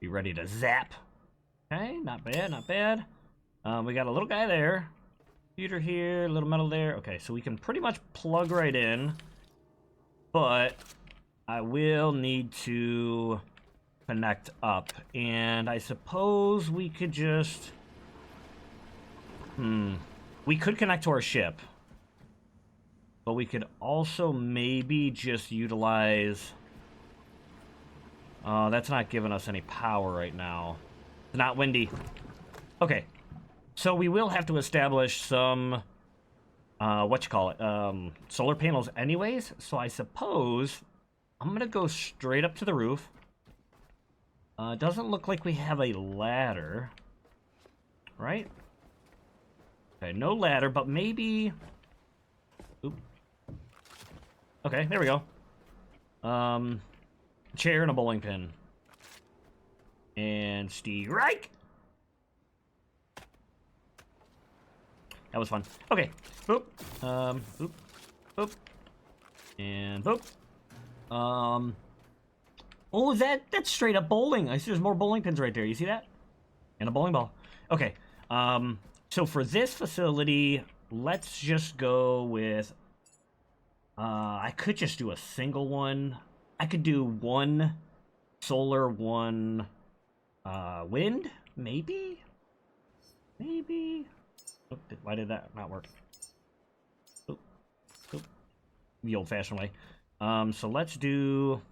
Be ready to zap. Okay, not bad. We got a little guy there. Computer here, little metal there. Okay, so we can pretty much plug right in. But I will need to connect up. And I suppose we could just... We could connect to our ship. But we could also maybe just utilize... that's not giving us any power right now. It's not windy. Okay. So we will have to establish some, solar panels anyways. So I suppose I'm going to go straight up to the roof. Doesn't look like we have a ladder. Right? Okay, no ladder, but maybe... Oop. Okay, there we go. Chair and a bowling pin. And strike! That was fun. Okay. Boop. Boop. Boop. And boop. Oh, that's straight up bowling. I see there's more bowling pins right there. You see that? And a bowling ball. Okay. So for this facility, let's just go with... I could just do a single one. I could do one solar, one wind, maybe? Oh, why did that not work? Oh, the old-fashioned way. So let's do...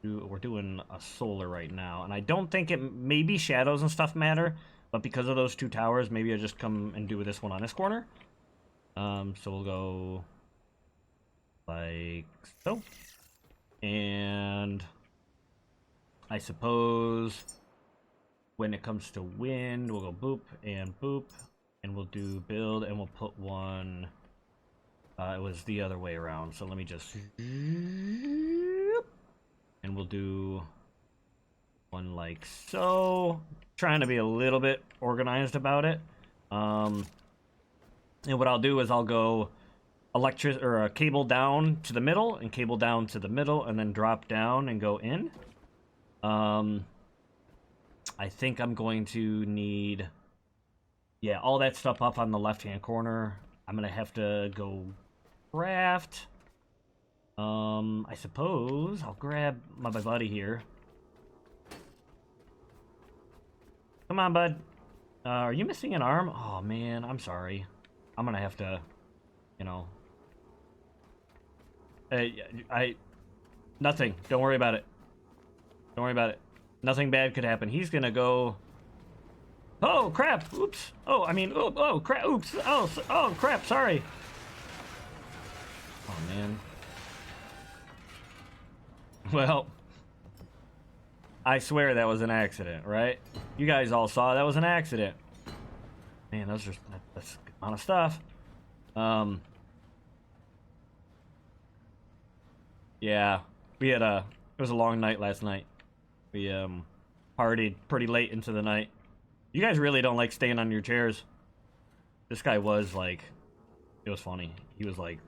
we're doing a solar right now, and I don't think maybe shadows and stuff matter, but because of those two towers, maybe I'll just come and do this one on this corner. So we'll go... like so. And I suppose when it comes to wind, we'll go boop, and we'll do build, and we'll put one, it was the other way around, so let me just, and we'll do one like so, trying to be a little bit organized about it. And what I'll do is I'll go a cable down to the middle and cable down to the middle and then drop down and go in. I think I'm going to need, yeah, all that stuff up on the left-hand corner. I'm gonna have to go craft. I suppose I'll grab my buddy here. Come on, bud. Are you missing an arm? Oh, man, I'm sorry. I'm gonna have to, you know... Nothing. Don't worry about it. Don't worry about it. Nothing bad could happen. He's gonna go... Oh, crap! Oops! Oh, I mean, oh, crap! Oops! Oh, crap! Sorry! Oh, man. Well... I swear that was an accident, right? You guys all saw that was an accident. Man, that's a good amount of stuff. Yeah, we had it was a long night last night. We partied pretty late into the night. You guys really don't like staying on your chairs. This guy was like, it was funny. He was like,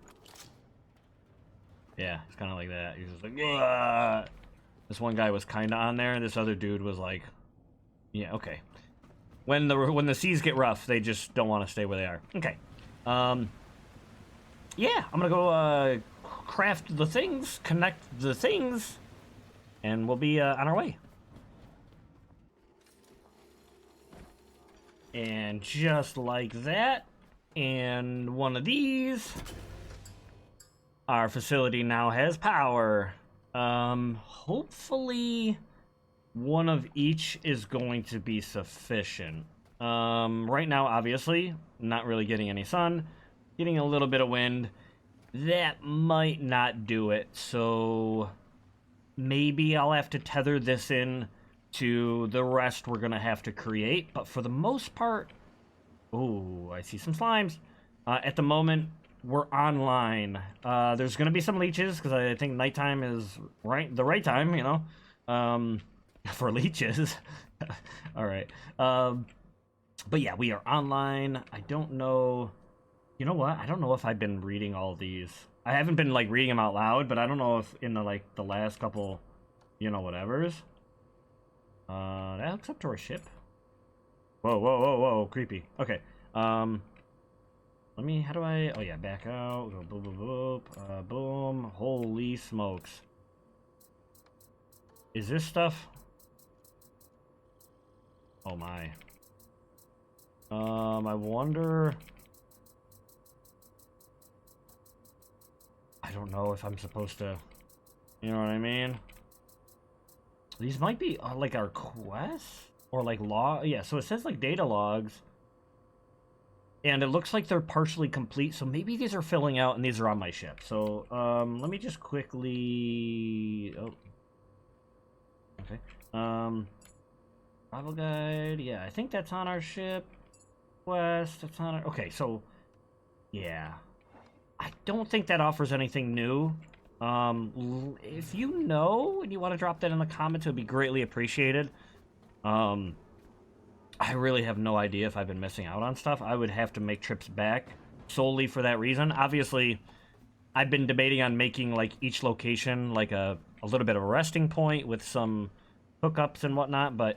yeah, it's kind of like that. He was just like, ugh. This one guy was kind of on there. This other dude was like, yeah, okay. When the seas get rough, they just don't want to stay where they are. Okay. Yeah, I'm gonna go craft the things, connect the things, and we'll be on our way. And just like that, and one of these, our facility now has power. Hopefully one of each is going to be sufficient. Right now, obviously, not really getting any sun, getting a little bit of wind. That might not do it, so maybe I'll have to tether this in to the rest we're gonna have to create, but for the most part... Oh, I see some slimes. At the moment, we're online. There's gonna be some leeches, because I think nighttime is the right time, you know? For leeches. Alright. But yeah, we are online. I don't know... You know what? I don't know if I've been reading all these. I haven't been, like, reading them out loud, but I don't know if in the last couple, you know, whatevers. That hooks up to our ship. Whoa, creepy. Okay. Let me, how do I, oh yeah, back out, go boop, boop, boop, boom, holy smokes. Is this stuff? Oh my. I wonder... I don't know if I'm supposed to, you know what I mean? These might be like our quests or like log. Yeah, so it says like data logs, and it looks like they're partially complete. So maybe these are filling out, and these are on my ship. So let me just quickly. Oh, okay. Travel guide. Yeah, I think that's on our ship. Quest. That's on our. Okay, so yeah. I don't think that offers anything new. If you know and you want to drop that in the comments, it would be greatly appreciated. I really have no idea if I've been missing out on stuff. I would have to make trips back solely for that reason. Obviously, I've been debating on making like each location like a little bit of a resting point with some hookups and whatnot, but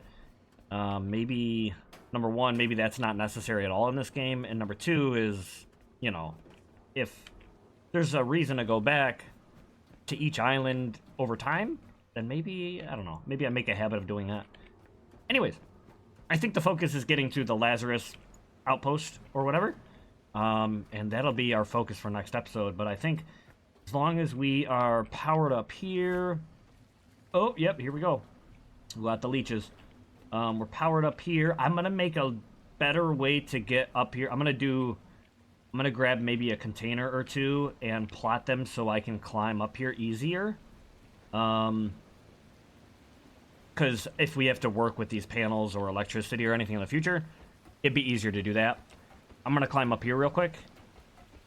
maybe, number one, maybe that's not necessary at all in this game, and number two is, you know, if there's a reason to go back to each island over time, then maybe, I don't know, maybe I make a habit of doing that. Anyways, I think the focus is getting to the Lazarus outpost or whatever, and that'll be our focus for next episode, but I think as long as we are powered up here... Oh, yep, here we go. We got the leeches. We're powered up here. I'm going to make a better way to get up here. I'm going to grab maybe a container or two and plot them so I can climb up here easier. Because if we have to work with these panels or electricity or anything in the future, it'd be easier to do that. I'm going to climb up here real quick,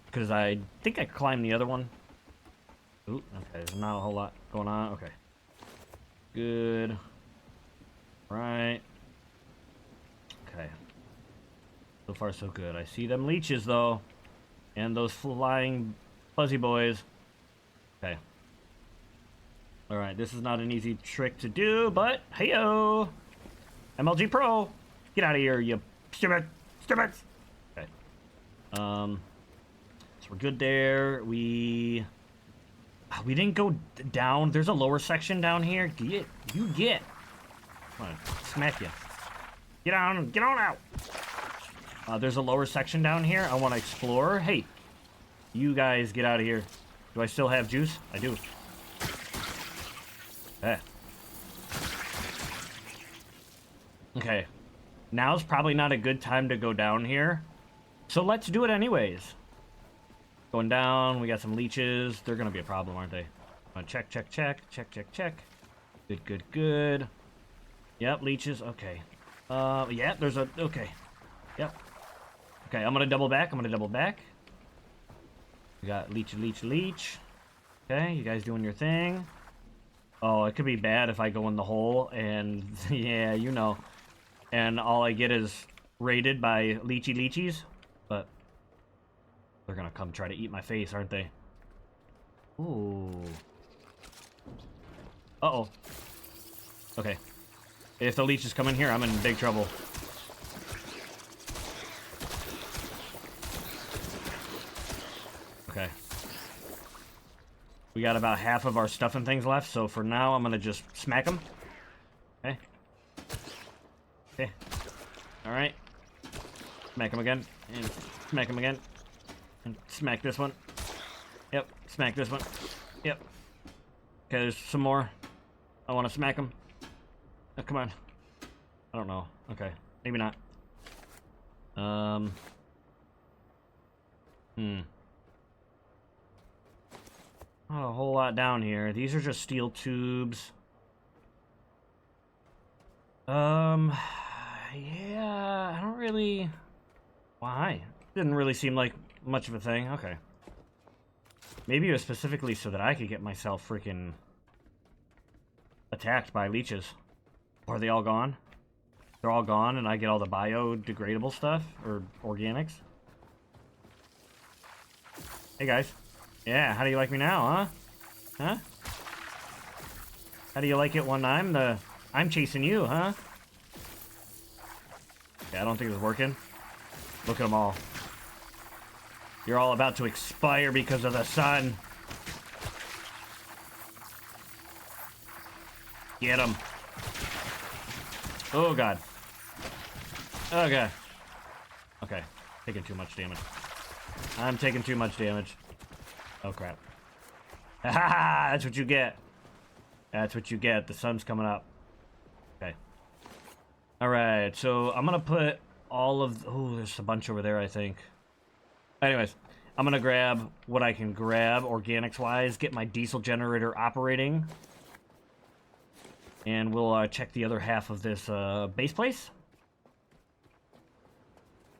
because I think I climbed the other one. Ooh, okay, there's not a whole lot going on. Okay. Good. Right. Okay. So far, so good. I see them leeches, though. And those flying fuzzy boys. Okay. Alright, this is not an easy trick to do, but hey-o! MLG Pro! Get out of here, you stupid! Okay. So we're good there. We didn't go down. There's a lower section down here. You get. Come on, smack you. Get on out. There's a lower section down here. I want to explore. Hey, you guys get out of here. Do I still have juice? I do. Okay. Now's probably not a good time to go down here. So let's do it anyways. Going down, we got some leeches. They're gonna be a problem, aren't they? Check. Good. Yep, leeches, okay. Yeah, there's a, okay. Yep. Okay, I'm gonna double back. We got leech. Okay, you guys doing your thing. Oh, it could be bad if I go in the hole and, yeah, you know. And all I get is raided by leechies. But they're gonna come try to eat my face, aren't they? Ooh. Uh-oh. Okay. If the leeches come in here, I'm in big trouble. Okay. We got about half of our stuff and things left, so for now, I'm gonna just smack them. Okay. Okay. Alright. Smack him again. And smack him again. And smack this one. Yep. Smack this one. Yep. Okay, there's some more. I want to smack him. Oh, come on. I don't know. Okay. Maybe not. Not a whole lot down here. These are just steel tubes. Yeah, I don't really... Why? Didn't really seem like much of a thing. Okay. Maybe it was specifically so that I could get myself freaking attacked by leeches. Or are they all gone? They're all gone and I get all the biodegradable stuff? Or organics? Hey guys. Yeah, how do you like me now, huh? Huh? How do you like it when I'm chasing you, huh? Yeah, I don't think it's working. Look at them all. You're all about to expire because of the sun. Get them. Oh, God. Oh, God. Okay. Taking too much damage. I'm taking too much damage. Oh, crap. Ha! That's what you get. That's what you get. The sun's coming up. Okay. Alright, so I'm gonna put all of... Oh, there's a bunch over there, I think. Anyways, I'm gonna grab what I can grab, organics-wise, get my diesel generator operating. And we'll check the other half of this base place.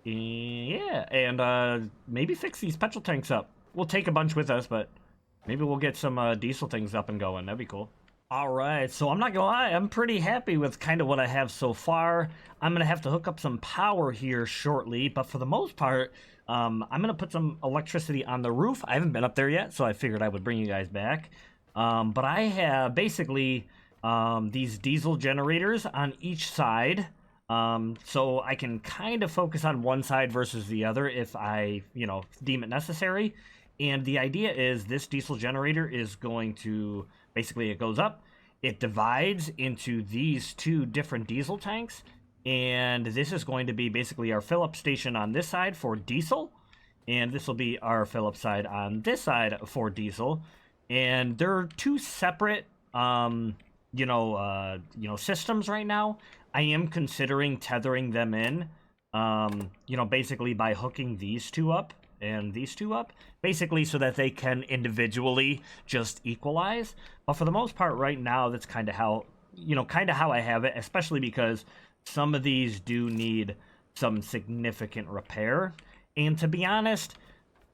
Yeah, and maybe fix these petrol tanks up. We'll take a bunch with us, but maybe we'll get some diesel things up and going. That'd be cool. Alright, so I'm not gonna lie, I'm pretty happy with kind of what I have so far. I'm gonna have to hook up some power here shortly, but for the most part, I'm gonna put some electricity on the roof. I haven't been up there yet, so I figured I would bring you guys back. But I have basically these diesel generators on each side, so I can kind of focus on one side versus the other if I, deem it necessary. And the idea is this diesel generator is going to... Basically, it goes up, it divides into these two different diesel tanks, and this is going to be basically our fill-up station on this side for diesel, and this will be our fill-up side on this side for diesel. And they're two separate, systems right now. I am considering tethering them in, basically by hooking these two up and these two up, basically so that they can individually just equalize. But for the most part right now, that's kind of how I have it, especially because some of these do need some significant repair. And to be honest,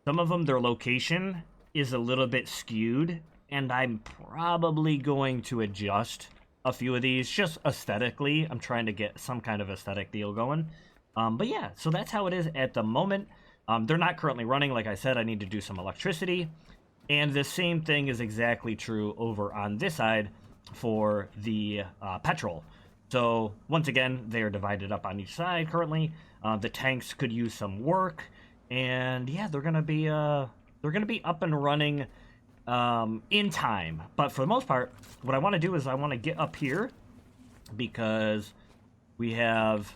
some of them, their location is a little bit skewed, and I'm probably going to adjust a few of these just aesthetically. I'm trying to get some kind of aesthetic deal going. But yeah, so that's how it is at the moment. They're not currently running. Like I said, I need to do some electricity. And the same thing is exactly true over on this side for the petrol. So once again, they are divided up on each side currently. The tanks could use some work, and yeah, they're gonna be up and running in time. But for the most part, what I want to do is I want to get up here because we have,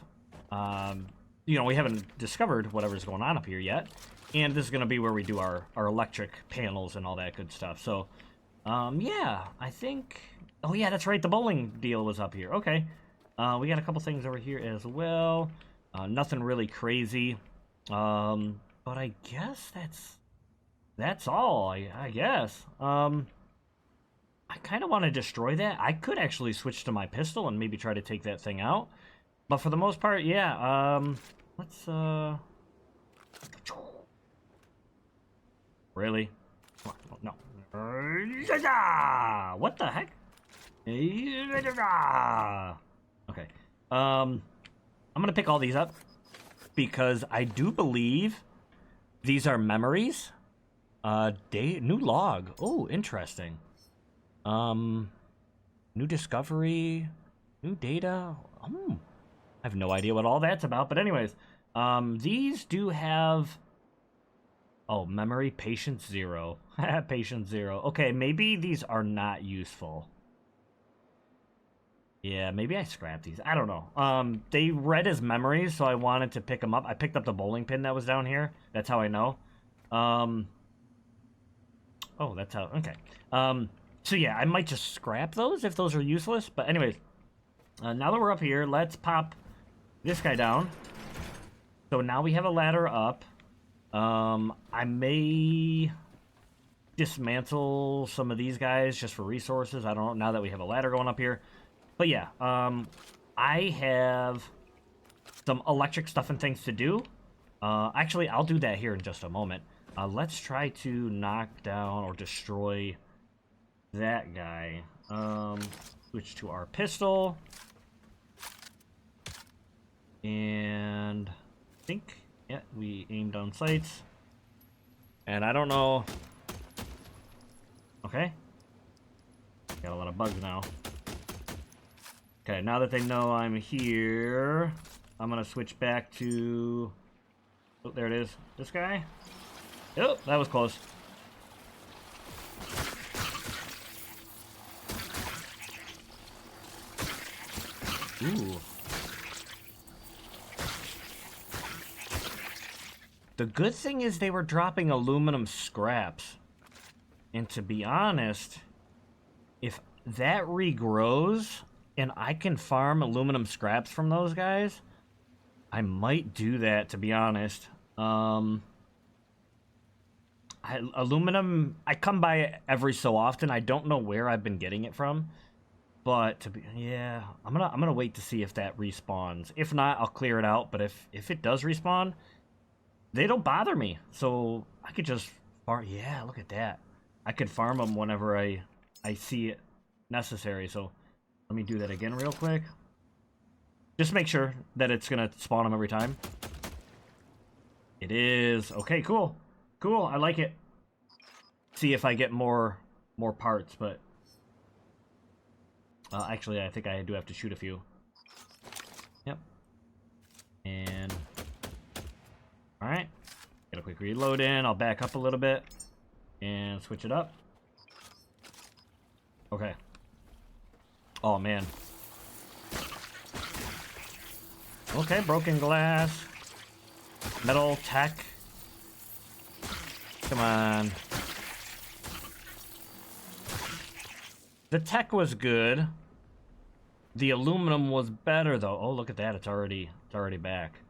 we haven't discovered whatever's going on up here yet, and this is gonna be where we do our electric panels and all that good stuff. So, yeah, I think. Oh yeah, that's right. The bowling deal was up here. Okay. We got a couple things over here as well. Nothing really crazy. But I guess that's all. I guess. I kind of want to destroy that. I could actually switch to my pistol and maybe try to take that thing out. But for the most part, yeah. Let's Really? No. What the heck? Okay. I'm gonna pick all these up because I do believe these are memories. New log. Oh, interesting. New discovery, new data. I have no idea what all that's about, but anyways, these do have. Oh, memory, patience 0. Patience 0. Okay, maybe these are not useful. Yeah, maybe I scrapped these. I don't know. They read as memories, so I wanted to pick them up. I picked up the bowling pin that was down here. That's how I know. Oh, that's how. Okay. So yeah, I might just scrap those if those are useless. But anyways, now that we're up here, let's pop this guy down. So now we have a ladder up. I may dismantle some of these guys just for resources. I don't know, now that we have a ladder going up here. But yeah, I have some electric stuff and things to do. Actually, I'll do that here in just a moment. Let's try to knock down or destroy that guy. Switch to our pistol. And I think, yeah, we aim down sights. And I don't know. Okay. Got a lot of bugs now. Okay, now that they know I'm here, I'm gonna switch back to... Oh, there it is. This guy. Oh, that was close. Ooh. The good thing is they were dropping aluminum scraps. And to be honest, if that regrows and I can farm aluminum scraps from those guys, I might do that, to be honest. Aluminum, I come by it every so often. I don't know where I've been getting it from. But yeah, I'm gonna wait to see if that respawns. If not, I'll clear it out. But if it does respawn, they don't bother me. So I could just farm. Yeah, look at that. I could farm them whenever I see it necessary. So let me do that again real quick. Just make sure that it's gonna spawn them every time. It is. Okay, cool. Cool, I like it. See if I get more parts, but actually I think I do have to shoot a few. Yep. And alright. Get a quick reload in. I'll back up a little bit and switch it up. Okay. Oh man. Okay, broken glass. Metal tech. Come on. The tech was good. The aluminum was better though. Oh, look at that. It's already back.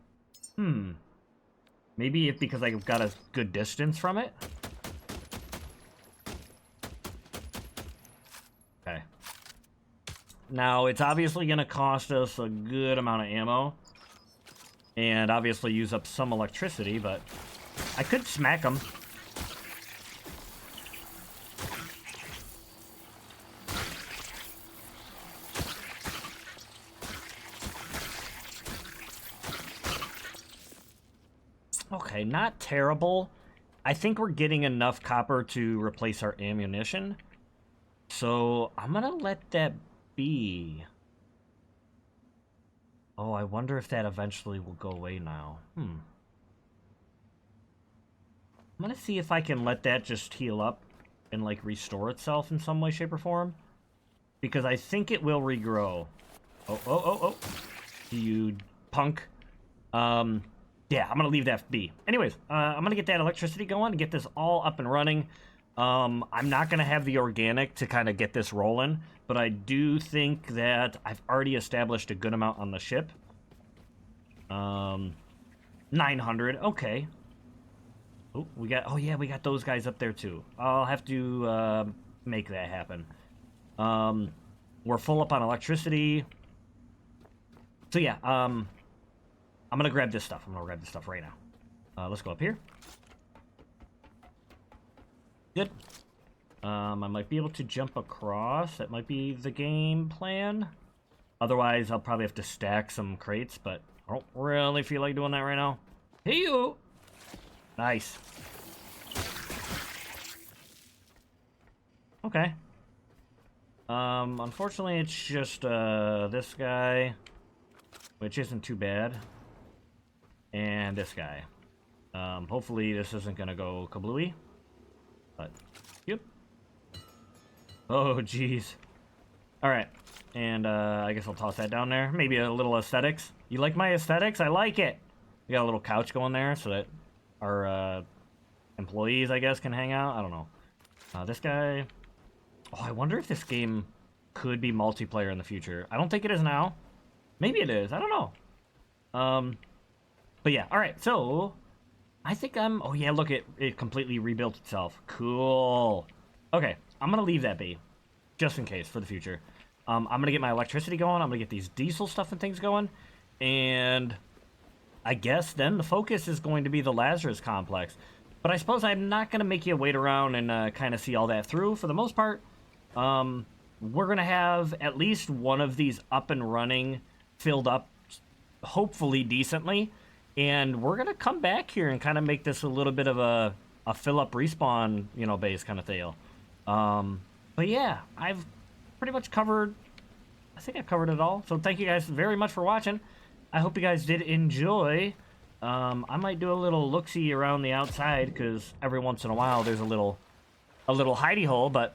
Maybe it's because I got a good distance from it. Okay. Now, it's obviously going to cost us a good amount of ammo. And obviously use up some electricity, but I could smack them. Okay, not terrible. I think we're getting enough copper to replace our ammunition. So I'm gonna let that be. Oh, I wonder if that eventually will go away now. I'm gonna see if I can let that just heal up and, like, restore itself in some way, shape, or form. Because I think it will regrow. Oh. You punk. Yeah, I'm gonna leave that be. Anyways, I'm gonna get that electricity going and get this all up and running. I'm not gonna have the organic to kind of get this rolling, but I do think that I've already established a good amount on the ship. 900, okay. Oh, we got those guys up there too. I'll have to make that happen. We're full up on electricity. So yeah, I'm gonna grab this stuff. I'm gonna grab this stuff right now. Let's go up here. Good. I might be able to jump across. That might be the game plan. Otherwise, I'll probably have to stack some crates, but I don't really feel like doing that right now. Hey, you! Nice. Okay. Unfortunately, it's just, this guy, which isn't too bad, and this guy. Hopefully this isn't gonna go kablooey, but, yep. Oh, jeez. Alright, and, I guess I'll toss that down there. Maybe a little aesthetics. You like my aesthetics? I like it! We got a little couch going there so that our, employees, I guess, can hang out. I don't know. This guy... Oh, I wonder if this game could be multiplayer in the future. I don't think it is now. Maybe it is. I don't know. But yeah. All right. So I think I'm... Oh, yeah. Look, it completely rebuilt itself. Cool. Okay. I'm going to leave that be. Just in case for the future. I'm going to get my electricity going. I'm going to get these diesel stuff and things going. And I guess then the focus is going to be the Lazarus complex. But I suppose I'm not going to make you wait around and kind of see all that through. For the most part, we're going to have at least one of these up and running, filled up, hopefully decently. And we're going to come back here and kind of make this a little bit of a fill-up respawn, you know, base kind of deal. But yeah, I've pretty much covered... I think I've covered it all. So thank you guys very much for watching. I hope you guys did enjoy. I might do a little look-see around the outside because every once in a while there's a little hidey hole. But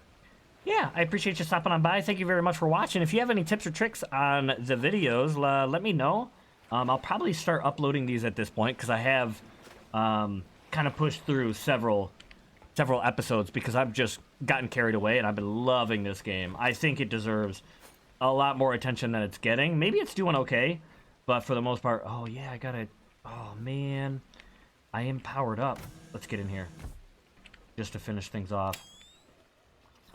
yeah, I appreciate you stopping on by. Thank you very much for watching. If you have any tips or tricks on the videos, let me know. I'll probably start uploading these at this point because I have kind of pushed through several episodes because I've just gotten carried away and I've been loving this game. I think it deserves a lot more attention than it's getting. Maybe it's doing okay, but for the most part... Oh, yeah, I gotta... Oh, man. I am powered up. Let's get in here. Just to finish things off.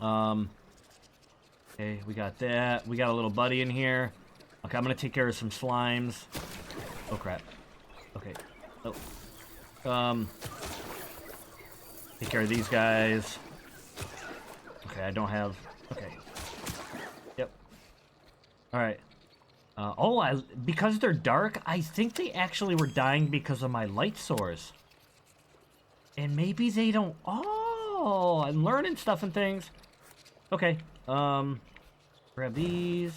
Okay, we got that. We got a little buddy in here. Okay, I'm gonna take care of some slimes. Oh, crap. Okay. Oh. Take care of these guys. Okay, I don't have... Okay. Yep. Alright. Because they're dark, I think they actually were dying because of my light source. And maybe they don't... Oh, I'm learning stuff and things. Okay. Grab these.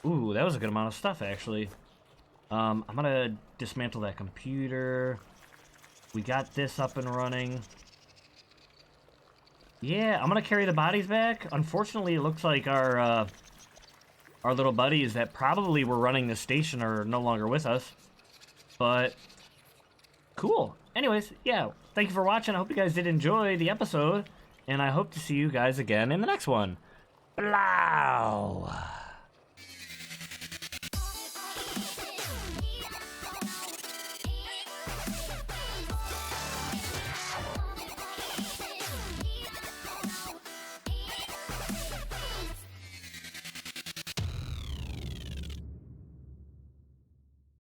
Ooh, that was a good amount of stuff, actually. I'm gonna dismantle that computer. We got this up and running. Yeah, I'm gonna carry the bodies back. Unfortunately, it looks like our little buddies that probably were running the station are no longer with us. But, cool. Anyways, yeah, thank you for watching. I hope you guys did enjoy the episode. And I hope to see you guys again in the next one. Blow!